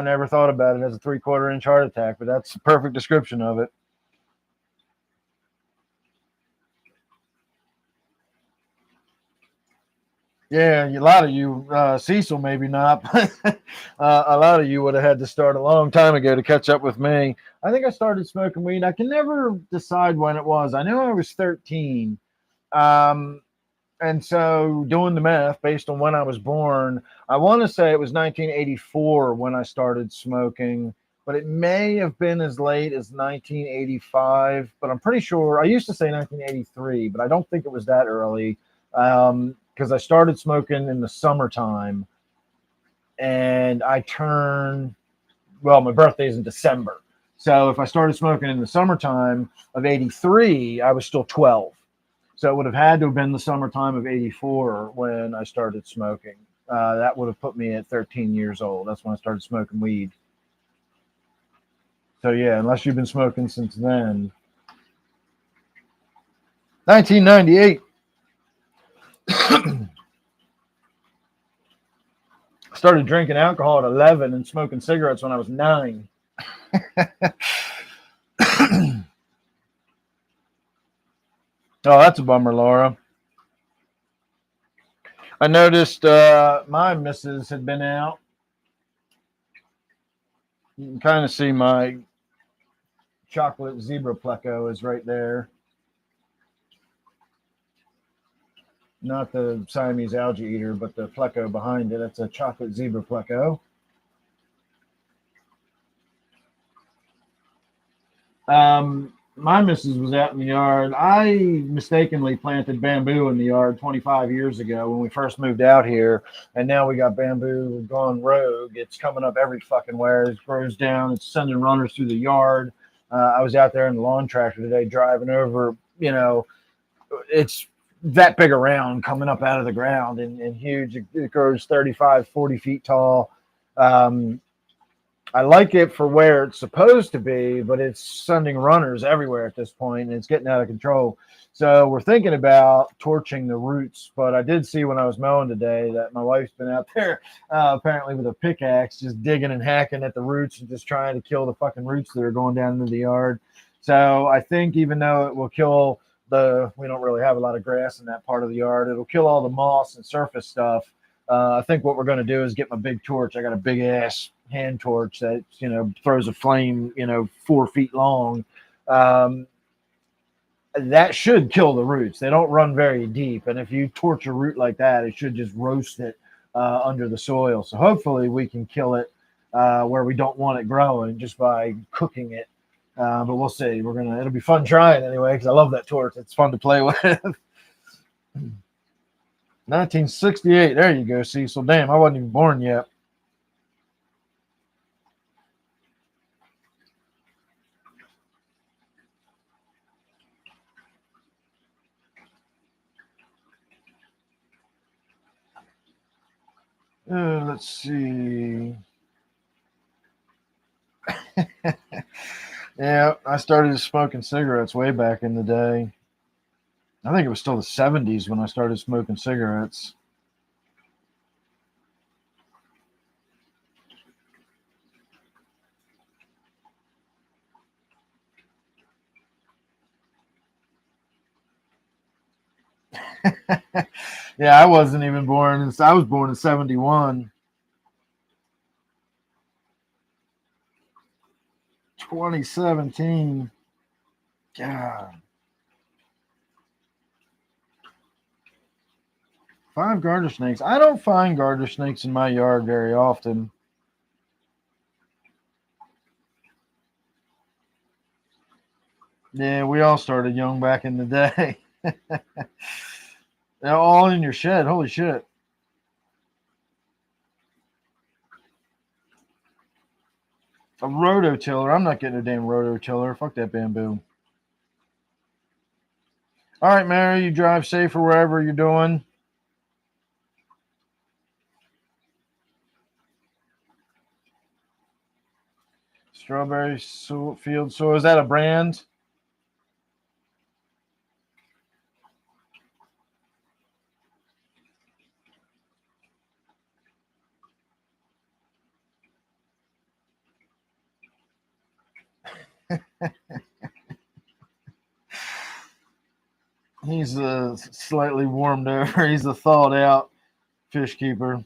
never thought about it as a 3/4 inch heart attack, but that's a perfect description of it. Yeah, a lot of you, Cecil, maybe not, but a lot of you would have had to start a long time ago to catch up with me. I think I started smoking weed. I can never decide when it was. I knew I was 13. Um, and so doing the math based on when I was born, I want to say it was 1984 when I started smoking, but it may have been as late as 1985. But I'm pretty sure I used to say 1983, but I don't think it was that early. Because I started smoking in the summertime, and my birthday's in December. So if I started smoking in the summertime of 83, I was still 12. So it would have had to have been the summertime of 84 when I started smoking. That would have put me at 13 years old. That's when I started smoking weed. So yeah, unless you've been smoking since then. 1998. Started drinking alcohol at 11 and smoking cigarettes when I was 9. Oh, that's a bummer, Laura. I noticed my missus had been out. You can kind of see my chocolate zebra pleco is right there. Not the Siamese algae eater, but the pleco behind it. It's a chocolate zebra pleco. My missus was out in the yard. I mistakenly planted bamboo in the yard 25 years ago when we first moved out here, and now we got bamboo gone rogue. It's coming up every fucking where. It grows down. It's sending runners through the yard. I was out there in the lawn tractor today driving over. It's that big around coming up out of the ground and huge. It grows 35, 40 feet tall. I like it for where it's supposed to be, but it's sending runners everywhere at this point, and it's getting out of control. So we're thinking about torching the roots. But I did see when I was mowing today that my wife's been out there apparently with a pickaxe, just digging and hacking at the roots and just trying to kill the fucking roots that are going down into the yard. So I think even though it will kill we don't really have a lot of grass in that part of the yard, it'll kill all the moss and surface stuff. I think what we're going to do is get my big torch. I got a big ass hand torch that throws a flame 4 feet long. Um, that should kill the roots. They don't run very deep, and if you torch a root like that, it should just roast it under the soil. So hopefully we can kill it where we don't want it growing just by cooking it. But we'll see. It'll be fun trying anyway because I love that torch. It's fun to play with. 1968. There you go, Cecil. Damn, I wasn't even born yet. Let's see. Yeah, I started smoking cigarettes way back in the day. I think it was still the 70s when I started smoking cigarettes. Yeah, I wasn't even born. I was born in 71. 2017. God. 5 garter snakes. I don't find garter snakes in my yard very often. Yeah, we all started young back in the day. They're all in your shed. Holy shit. A rototiller. I'm not getting a damn rototiller. Fuck that bamboo. All right, Mary, you drive safe or wherever you're doing. Strawberry field. So is that a brand? He's slightly warmed over. He's a thawed out fish keeper.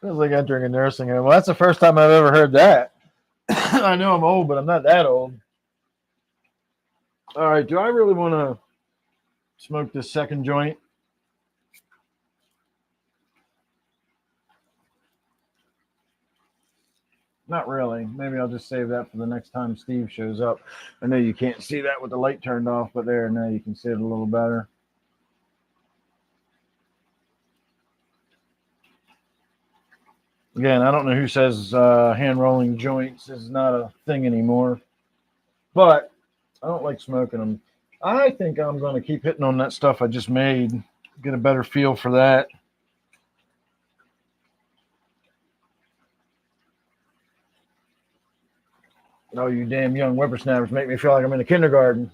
Feels like entering a nursing home. Well, that's the first time I've ever heard that. I know I'm old, but I'm not that old. All right, do I really want to smoke this second joint? Not really. Maybe I'll just save that for the next time Steve shows up. I know you can't see that with the light turned off, but there, now you can see it a little better. Again, I don't know who says hand rolling joints is not a thing anymore, but I don't like smoking them. I think I'm going to keep hitting on that stuff I just made, get a better feel for that. Oh, you damn young whippersnappers make me feel like I'm in a kindergarten.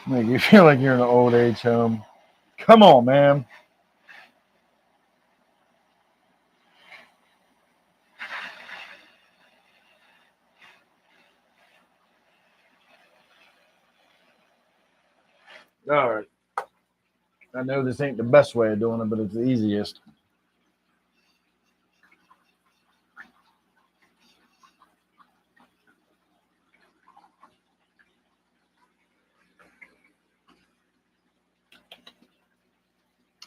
Make you feel like you're in an old age home. Come on, man. All right. I know this ain't the best way of doing it, but it's the easiest.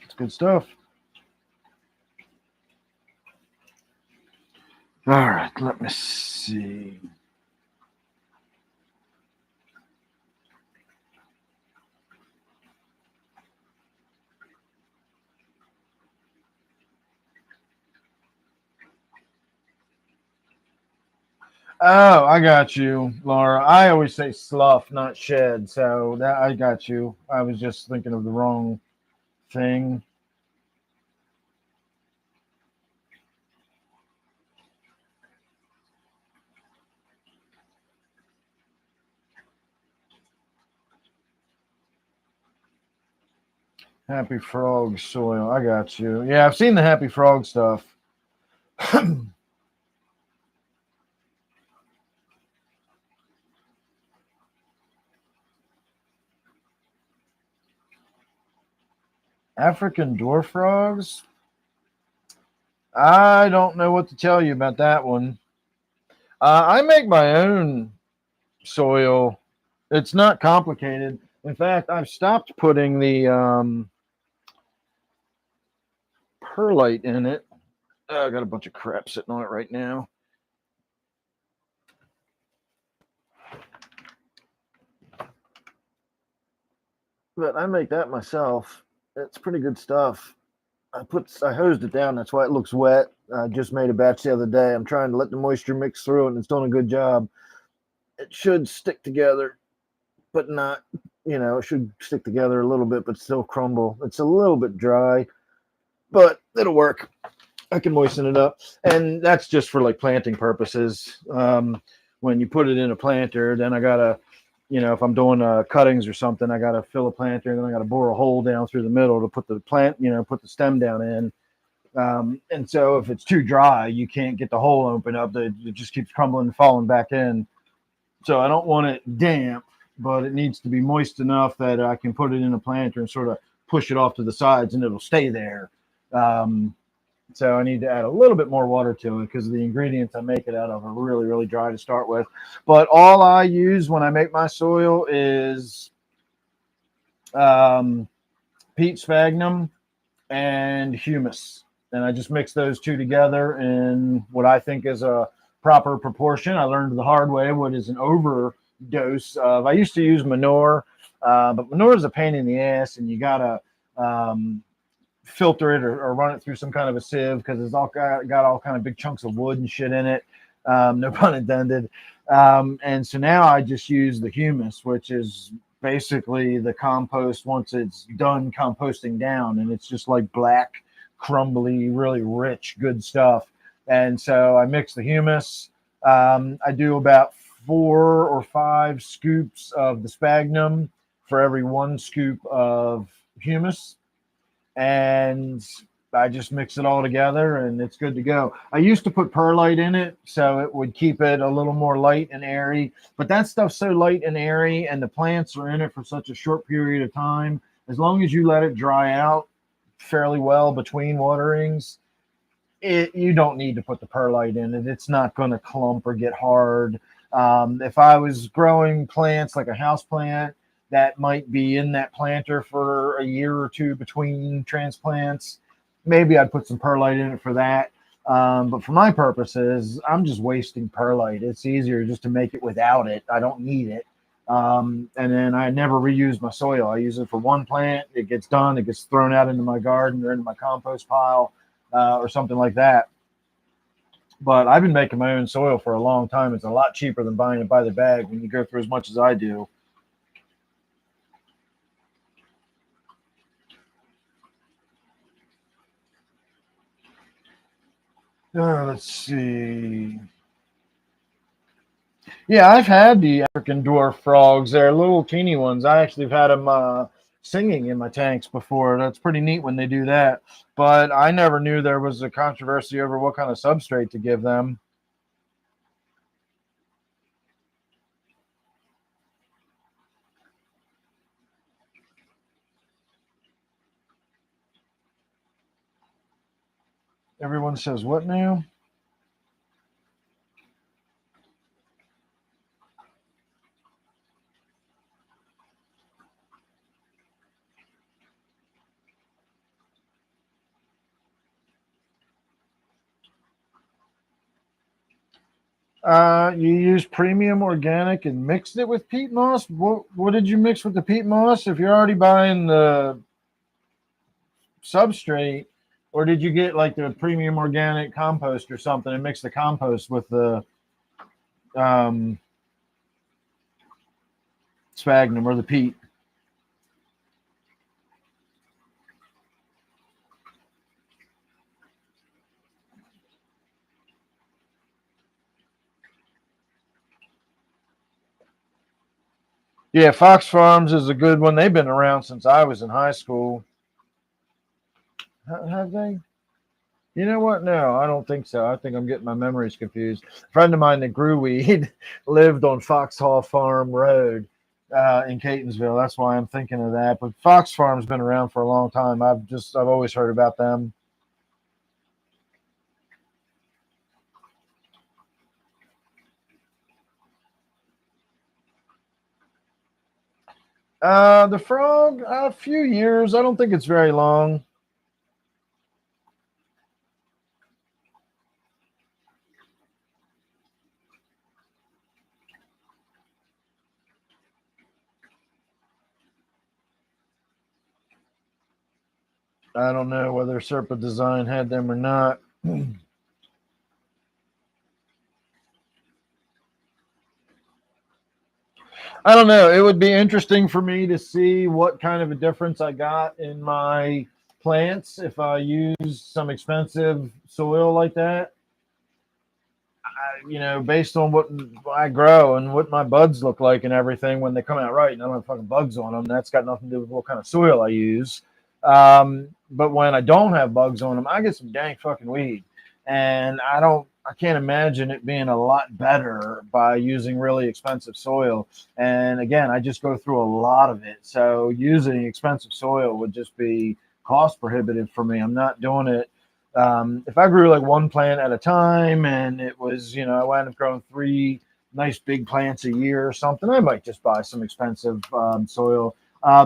It's good stuff. All right, let me see. Oh, I got you, Laura. I always say slough, not shed. So that I got you. I was just thinking of the wrong thing. Happy Frog soil. I got you. Yeah, I've seen the Happy Frog stuff. African dwarf frogs? I don't know what to tell you about that one. I make my own soil. It's not complicated. In fact, I've stopped putting the perlite in it. I got a bunch of crap sitting on it right now. But I make that myself. It's pretty good stuff. I hosed it down. That's why it looks wet. I just made a batch the other day. I'm trying to let the moisture mix through it, and it's doing a good job. It should stick together, but not. It should stick together a little bit, but still crumble. It's a little bit dry, but it'll work. I can moisten it up, and that's just for like planting purposes. When you put it in a planter, then I gotta, if I'm doing cuttings or something, I gotta fill a planter, and then I gotta bore a hole down through the middle to put the plant, put the stem down in. And so if it's too dry, you can't get the hole open up. It just keeps crumbling and falling back in. So I don't want it damp, but it needs to be moist enough that I can put it in a planter and sort of push it off to the sides, and it'll stay there. Um, so I need to add a little bit more water to it because the ingredients I make it out of are really, really dry to start with. But all I use when I make my soil is peat sphagnum and humus. And I just mix those two together in what I think is a proper proportion. I learned the hard way what is an overdose of. I used to use manure, but manure is a pain in the ass, and you gotta filter it or run it through some kind of a sieve because it's all got all kind of big chunks of wood and shit in it. No pun intended. And so now I just use the humus, which is basically the compost once it's done composting down, and it's just like black, crumbly, really rich, good stuff. And so I mix the humus. I do about 4 or 5 scoops of the sphagnum for every 1 scoop of humus, and I just mix it all together and it's good to go. I used to put perlite in it so it would keep it a little more light and airy, but that stuff's so light and airy and the plants are in it for such a short period of time. As long as you let it dry out fairly well between waterings, you don't need to put the perlite in it. It's not going to clump or get hard. If I was growing plants like a house plant, that might be in that planter for a year or two between transplants, maybe I'd put some perlite in it for that. But for my purposes, I'm just wasting perlite. It's easier just to make it without it. I don't need it. And then I never reuse my soil. I use it for one plant. It gets done. It gets thrown out into my garden or into my compost pile or something like that. But I've been making my own soil for a long time. It's a lot cheaper than buying it by the bag when you go through as much as I do. Let's see. Yeah, I've had the African dwarf frogs. They're little teeny ones. I actually have had them singing in my tanks before. That's pretty neat when they do that. But I never knew there was a controversy over what kind of substrate to give them. Everyone says, what now? You used premium organic and mixed it with peat moss. What did you mix with the peat moss? If you're already buying the substrate, or did you get like the premium organic compost or something and mix the compost with the sphagnum or the peat. Yeah, Fox Farms is a good one. They've been around since I was in high school. Have they? You know what? No, I don't think so. I think I'm getting my memories confused. A friend of mine that grew weed lived on Foxhall Farm Road in Catonsville. That's why I'm thinking of that. But Fox Farm's been around for a long time. I've always heard about them. The frog, a few years. I don't think it's very long. I don't know whether Serpa Design had them or not. I don't know. It would be interesting for me to see what kind of a difference I got in my plants if I use some expensive soil like that. Based on what I grow and what my buds look like and everything when they come out right, and I don't have fucking bugs on them. That's got nothing to do with what kind of soil I use. But when I don't have bugs on them, I get some dang fucking weed, and I can't imagine it being a lot better by using really expensive soil. And again, I just go through a lot of it, so using expensive soil would just be cost prohibitive for me. I'm not doing it. If I grew like one plant at a time and it was, I wound up growing three nice big plants a year or something, I might just buy some expensive soil.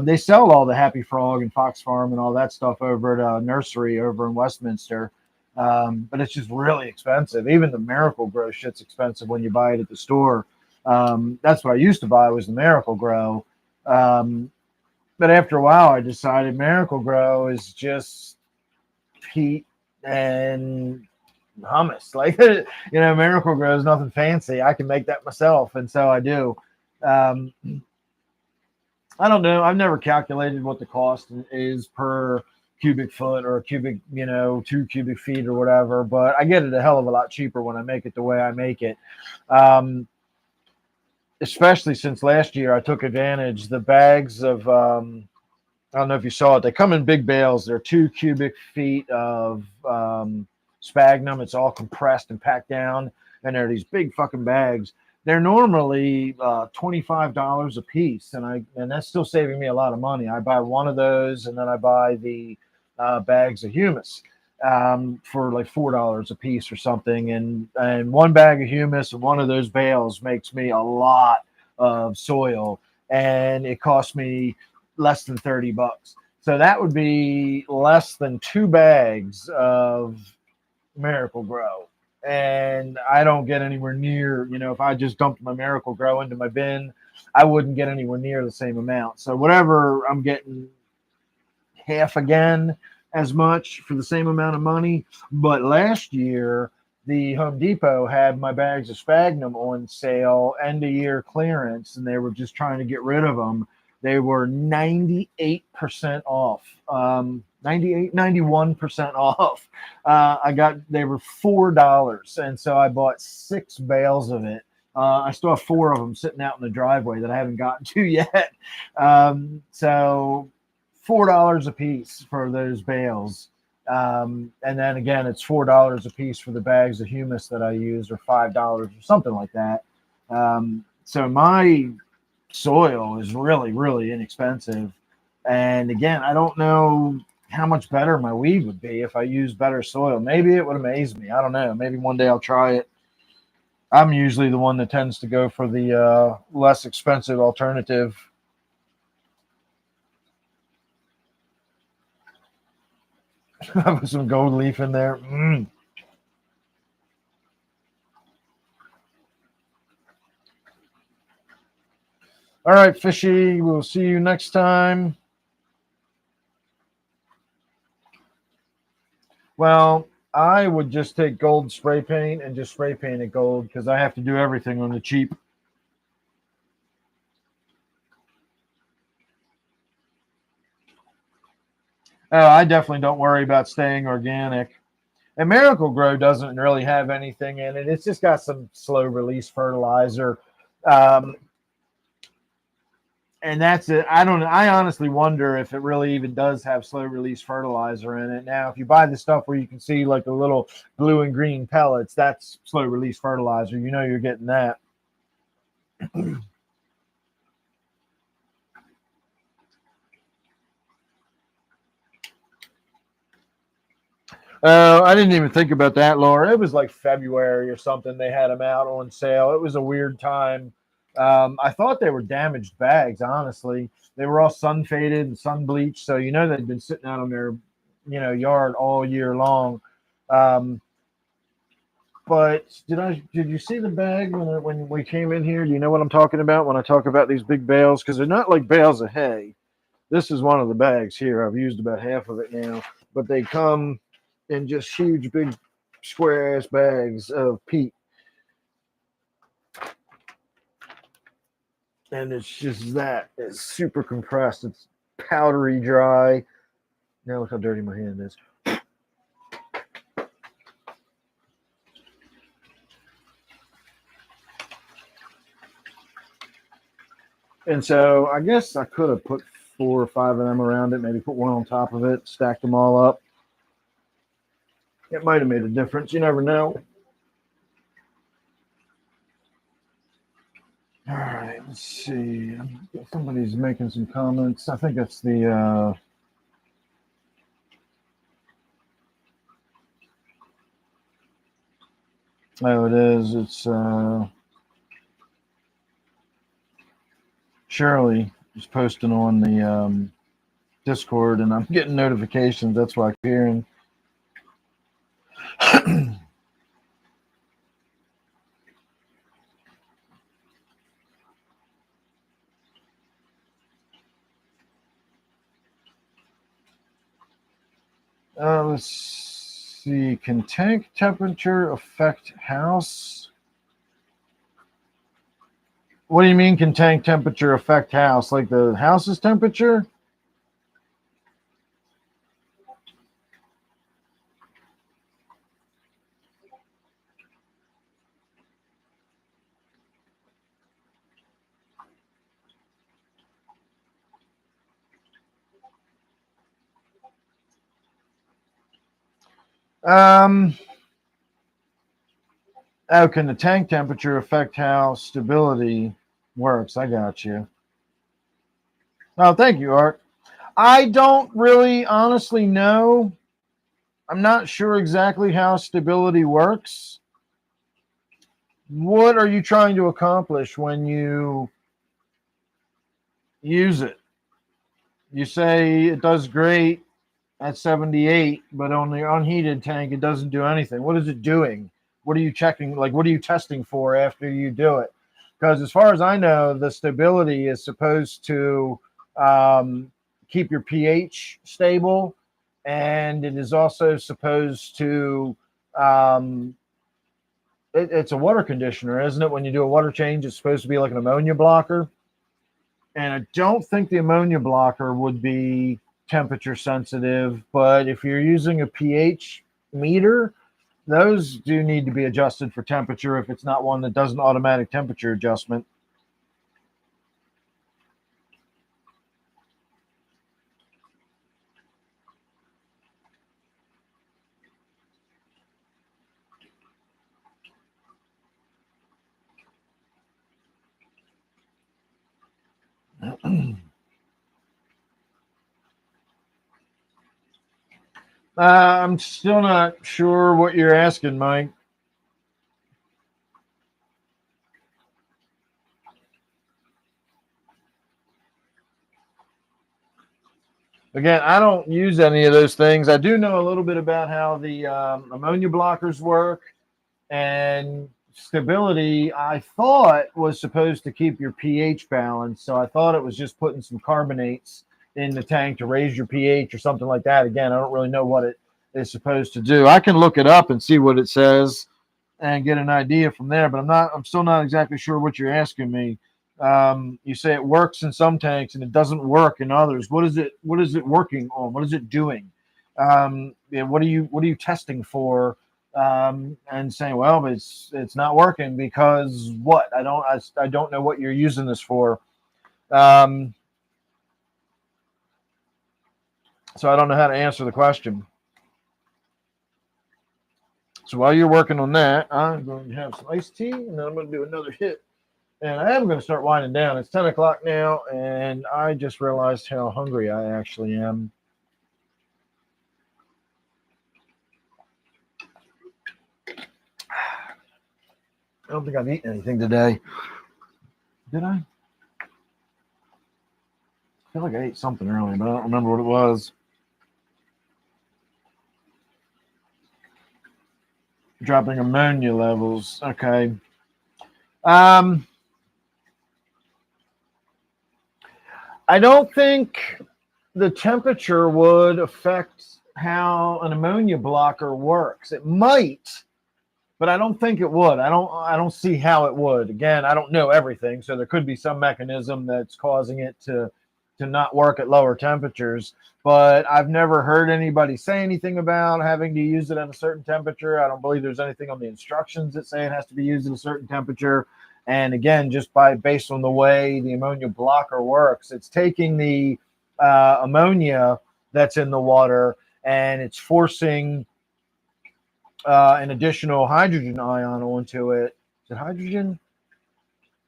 They sell all the Happy Frog and Fox Farm and all that stuff over at a nursery over in Westminster. But it's just really expensive. Even the Miracle Grow shit's expensive when you buy it at the store. That's what I used to buy was the Miracle Grow. But after a while, I decided Miracle Grow is just peat and hummus. Like, Miracle Grow is nothing fancy. I can make that myself, and so I do. Um, I don't know. I've never calculated what the cost is per cubic foot or cubic, 2 cubic feet or whatever, but I get it a hell of a lot cheaper when I make it the way I make it. Um, Especially since last year I took advantage. The bags of I don't know if you saw it. They come in big bales. They're 2 cubic feet of sphagnum. It's all compressed and packed down, and they're these big fucking bags. They're normally $25 a piece, and that's still saving me a lot of money. I buy one of those, and then I buy the bags of humus for like $4 a piece or something. And one bag of humus and one of those bales makes me a lot of soil, and it costs me less than $30. So that would be less than 2 bags of Miracle Grow. And I don't get anywhere near, if I just dumped my Miracle Grow into my bin, I wouldn't get anywhere near the same amount. So whatever, I'm getting half again as much for the same amount of money. But last year, the Home Depot had my bags of sphagnum on sale, end of year clearance, and they were just trying to get rid of them. They were 98% off. 98, 91% off. They were $4. And so I bought 6 bales of it. I still have 4 of them sitting out in the driveway that I haven't gotten to yet. So $4 a piece for those bales. And then again, it's $4 a piece for the bags of humus that I use, or $5 or something like that. So my soil is really, really inexpensive. And again, I don't know how much better my weed would be if I used better soil. Maybe it would amaze me. I don't know. Maybe one day I'll try it. I'm usually the one that tends to go for the less expensive alternative. Put some gold leaf in there. All right, Fishy. We'll see you next time. Well, I would just take gold spray paint and just spray paint it gold because I have to do everything on the cheap. Oh, I definitely don't worry about staying organic. And Miracle Grow doesn't really have anything in it. It's just got some slow release fertilizer. Um, and that's it. I don't know. I honestly wonder if it really even does have slow release fertilizer in it. Now, if you buy the stuff where you can see like the little blue and green pellets, that's slow release fertilizer. You know you're getting that. I didn't even think about that, Laura. It was like February or something. They had them out on sale. It was a weird time. I thought they were damaged bags, honestly. They were all sun faded and sun bleached. So, you know, they'd been sitting out on their, yard all year long. Um, but did you see the bag when we came in here? Do you know what I'm talking about when I talk about these big bales? Because they're not like bales of hay. This is one of the bags here. I've used about half of it now, but they come in just huge, big, square ass bags of peat. And it's just that. It's super compressed. It's powdery dry. Now look how dirty my hand is. And so I guess I could have put 4 or 5 of them around it, maybe put one on top of it, stacked them all up. It might have made a difference. You never know. All right, let's see. Somebody's making some comments. I think that's the oh, it is. It's Shirley is posting on the Discord, and I'm getting notifications. That's why I'm hearing. Let's see. Can tank temperature affect house? What do you mean, can tank temperature affect house? Like the house's temperature? Oh, can the tank temperature affect how stability works? I got you. Oh, thank you, Art. I don't really honestly know. I'm not sure exactly how stability works. What are you trying to accomplish when you use it? You say it does great at 78, but on the unheated tank, it doesn't do anything. What is it doing? What are you checking? Like, what are you testing for after you do it? Because as far as I know, the stability is supposed to keep your pH stable, and it is also supposed to. It's a water conditioner, isn't it? When you do a water change, it's supposed to be like an ammonia blocker. And I don't think the ammonia blocker would be temperature sensitive, but if you're using a pH meter, those do need to be adjusted for temperature if it's not one that does an automatic temperature adjustment. I'm still not sure what you're asking, Mike. Again, I don't use any of those things. I do know a little bit about how the ammonia blockers work, and stability, I thought, was supposed to keep your pH balanced. So I thought it was just putting some carbonates in the tank to raise your pH or something like that. Again, I don't really know what it is supposed to do. I can look it up and see what it says and get an idea from there, but I'm still not exactly sure what you're asking me. You say it works in some tanks and it doesn't work in others. What is it working on? What is it doing? Yeah, what are you testing for? And saying, well, it's not working because what? I don't know what you're using this for. So I don't know how to answer the question. So while you're working on that, I'm going to have some iced tea, and then I'm going to do another hit. And I am going to start winding down. It's 10 o'clock now, and I just realized how hungry I actually am. I don't think I've eaten anything today. Did I? I feel like I ate something earlier, but I don't remember what it was. Dropping ammonia levels. Okay. I don't think the temperature would affect how an ammonia blocker works. It might, but I don't think it would. I don't see how it would. Again, I don't know everything, so there could be some mechanism that's causing it to not work at lower temperatures. But I've never heard anybody say anything about having to use it at a certain temperature. I don't believe there's anything on the instructions that say it has to be used at a certain temperature. And again, just based on the way the ammonia blocker works, it's taking the ammonia that's in the water and it's forcing an additional hydrogen ion onto it. Is it hydrogen?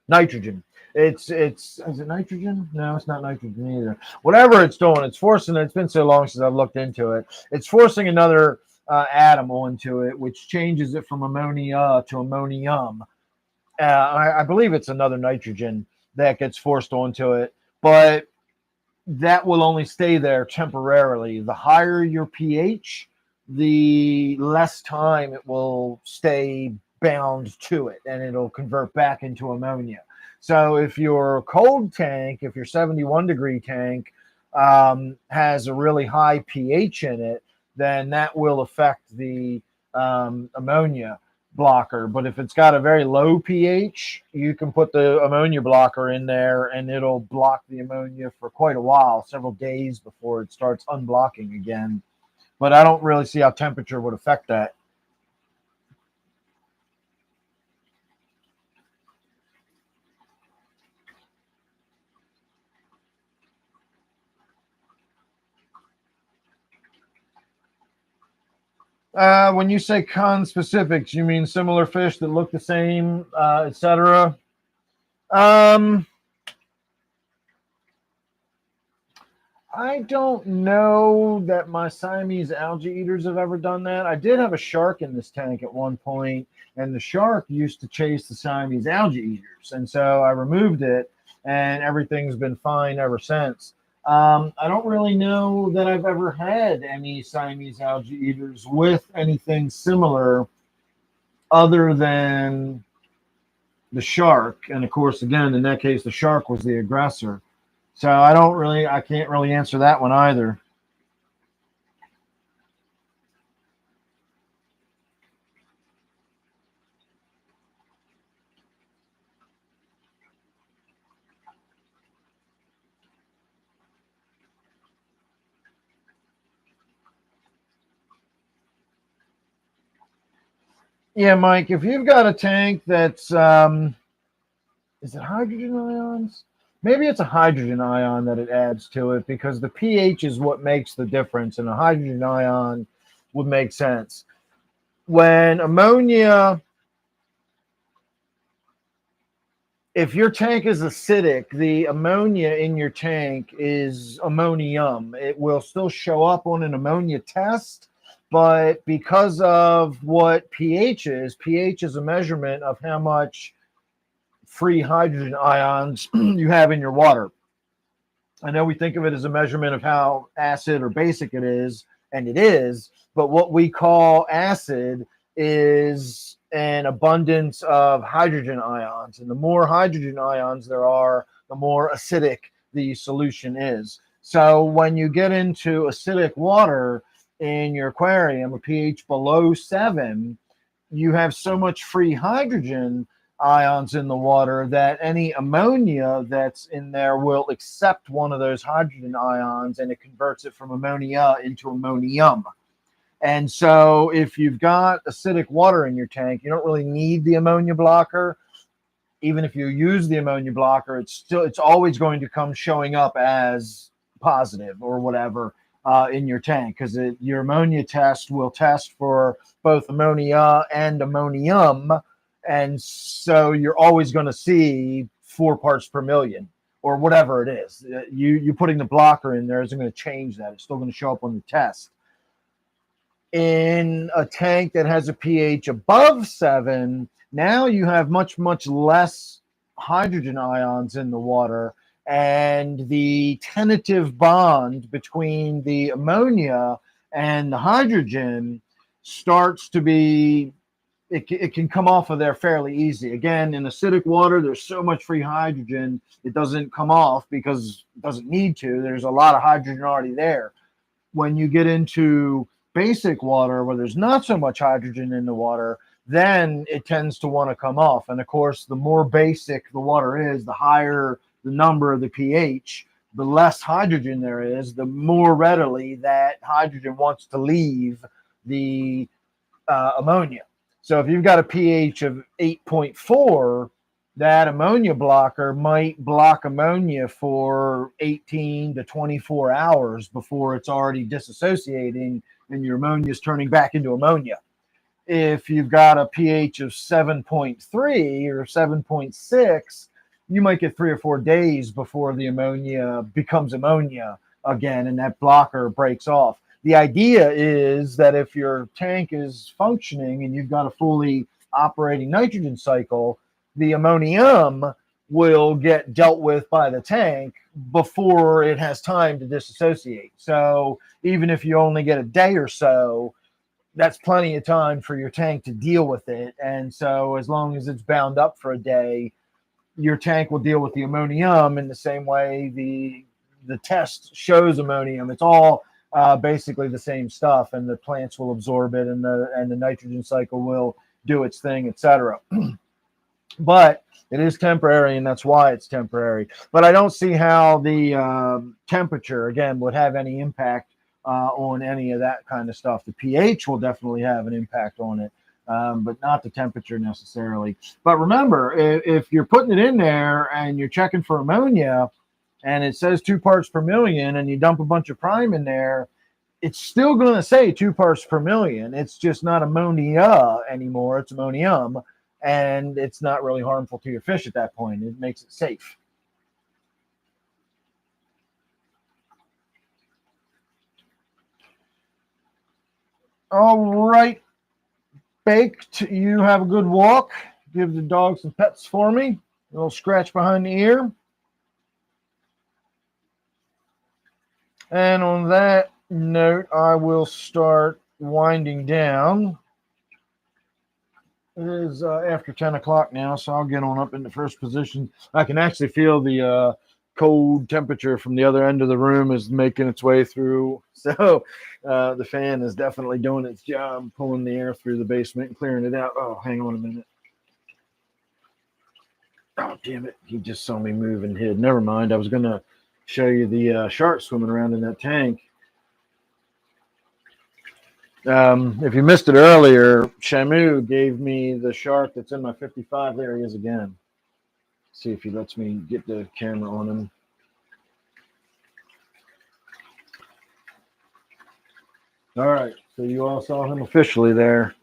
Nitrogen. Is it nitrogen? No, it's not nitrogen either. Whatever it's doing, it's forcing it. It's been so long since I've looked into it. It's forcing another atom onto it, which changes it from ammonia to ammonium. I believe it's another nitrogen that gets forced onto it, but that will only stay there temporarily. The higher your pH, the less time it will stay bound to it, and it'll convert back into ammonia. So if your cold tank, if your 71-degree tank has a really high pH in it, then that will affect the ammonia blocker. But if it's got a very low pH, you can put the ammonia blocker in there and it'll block the ammonia for quite a while, several days before it starts unblocking again. But I don't really see how temperature would affect that. When you say conspecifics, you mean similar fish that look the same, etc.? I don't know that my Siamese algae eaters have ever done that. I did have a shark in this tank at one point, and the shark used to chase the Siamese algae eaters. And so I removed it, and everything's been fine ever since. I don't really know that I've ever had any Siamese algae eaters with anything similar other than the shark. And of course, again, in that case, the shark was the aggressor. So I can't really answer that one either. Yeah, Mike, if you've got a tank that's, is it hydrogen ions? Maybe it's a hydrogen ion that it adds to it because the pH is what makes the difference, and a hydrogen ion would make sense. When ammonia, if your tank is acidic, the ammonia in your tank is ammonium. It will still show up on an ammonia test, but because of what pH is a measurement of how much free hydrogen ions you have in your water. I know we think of it as a measurement of how acid or basic it is, and it is, but what we call acid is an abundance of hydrogen ions. And the more hydrogen ions there are, the more acidic the solution is. So when you get into acidic water, in your aquarium, a pH below 7, you have so much free hydrogen ions in the water that any ammonia that's in there will accept one of those hydrogen ions, and it converts it from ammonia into ammonium. And so if you've got acidic water in your tank, you don't really need the ammonia blocker. Even if you use the ammonia blocker, it's always going to come showing up as positive or whatever in your tank, because your ammonia test will test for both ammonia and ammonium, and so you're always going to see 4 parts per million or whatever it is. You putting the blocker in there isn't going to change that. It's still going to show up on the test. In a tank that has a pH above 7, now you have much, much less hydrogen ions in the water, and the tentative bond between the ammonia and the hydrogen starts to be, it can come off of there fairly easy. Again, in acidic water, there's so much free hydrogen, it doesn't come off because it doesn't need to. There's a lot of hydrogen already there. When you get into basic water where there's not so much hydrogen in the water, then it tends to want to come off. And of course, the more basic the water is, the higher the number of the pH, the less hydrogen there is, the more readily that hydrogen wants to leave the ammonia. So if you've got a pH of 8.4, that ammonia blocker might block ammonia for 18 to 24 hours before it's already disassociating and your ammonia is turning back into ammonia. If you've got a pH of 7.3 or 7.6, you might get 3 or 4 days before the ammonia becomes ammonia again and that blocker breaks off. The idea is that if your tank is functioning and you've got a fully operating nitrogen cycle, the ammonium will get dealt with by the tank before it has time to disassociate. So even if you only get a day or so, that's plenty of time for your tank to deal with it. And so as long as it's bound up for a day, your tank will deal with the ammonium in the same way the test shows ammonium. It's all basically the same stuff, and the plants will absorb it, and the nitrogen cycle will do its thing, etc. But it is temporary, and that's why it's temporary. But I don't see how the temperature, again, would have any impact on any of that kind of stuff. The pH will definitely have an impact on it, but not the temperature necessarily. But remember, if you're putting it in there and you're checking for ammonia, and it says 2 parts per million, and you dump a bunch of prime in there, it's still going to say 2 parts per million. It's just not ammonia anymore. It's ammonium. And it's not really harmful to your fish at that point. It makes it safe. All right, Baked, you have a good walk. Give the dog some pets for me. A little scratch behind the ear. And on that note, I will start winding down. It is after 10 o'clock now, so I'll get on up in the first position. I can actually feel the cold temperature from the other end of the room is making its way through. So the fan is definitely doing its job, pulling the air through the basement and clearing it out. Oh, hang on a minute. Oh, damn it. He just saw me move and hid. Never mind. I was going to show you the shark swimming around in that tank. If you missed it earlier, Shamu gave me the shark that's in my 55 areas again. See if he lets me get the camera on him. All right, so you all saw him officially there.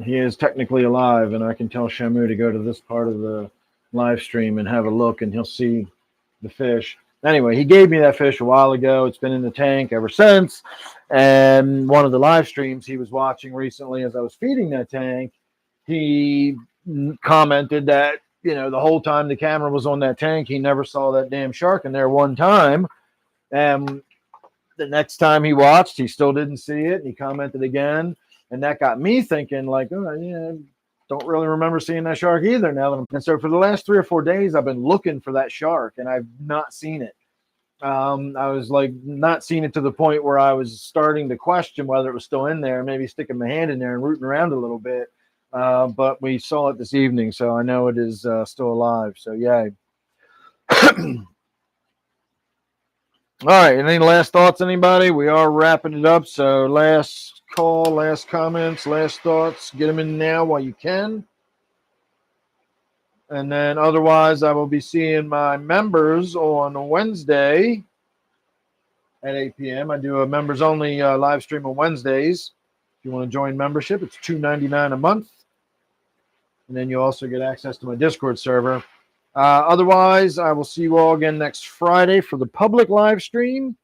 He is technically alive, and I can tell Shamu to go to this part of the live stream and have a look, and he'll see the fish. Anyway, he gave me that fish a while ago. It's been in the tank ever since. And one of the live streams he was watching recently as I was feeding that tank, he commented that, you know, the whole time the camera was on that tank, he never saw that damn shark in there one time. And the next time he watched, he still didn't see it. And he commented again. And that got me thinking, like, oh, yeah, don't really remember seeing that shark either now. And so for the last 3 or 4 days, I've been looking for that shark, and I've not seen it. I was like not seeing it to the point where I was starting to question whether it was still in there, maybe sticking my hand in there and rooting around a little bit. But we saw it this evening, so I know it is still alive. So yay. All right. Any last thoughts, anybody? We are wrapping it up. So last call, last comments, last thoughts. Get them in now while you can. And then otherwise, I will be seeing my members on Wednesday at 8 p.m. I do a members only live stream on Wednesdays. If you want to join membership, it's $2.99 a month. And then you also get access to my Discord server. Otherwise, I will see you all again next Friday for the public live stream.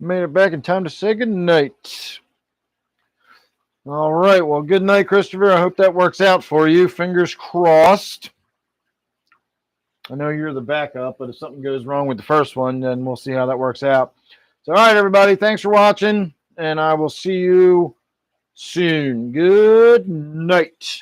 Made it back in time to say good night. All right. Well, good night, Christopher. I hope that works out for you. Fingers crossed. I know you're the backup, but if something goes wrong with the first one, then we'll see how that works out. So, all right, everybody. Thanks for watching, and I will see you soon. Good night.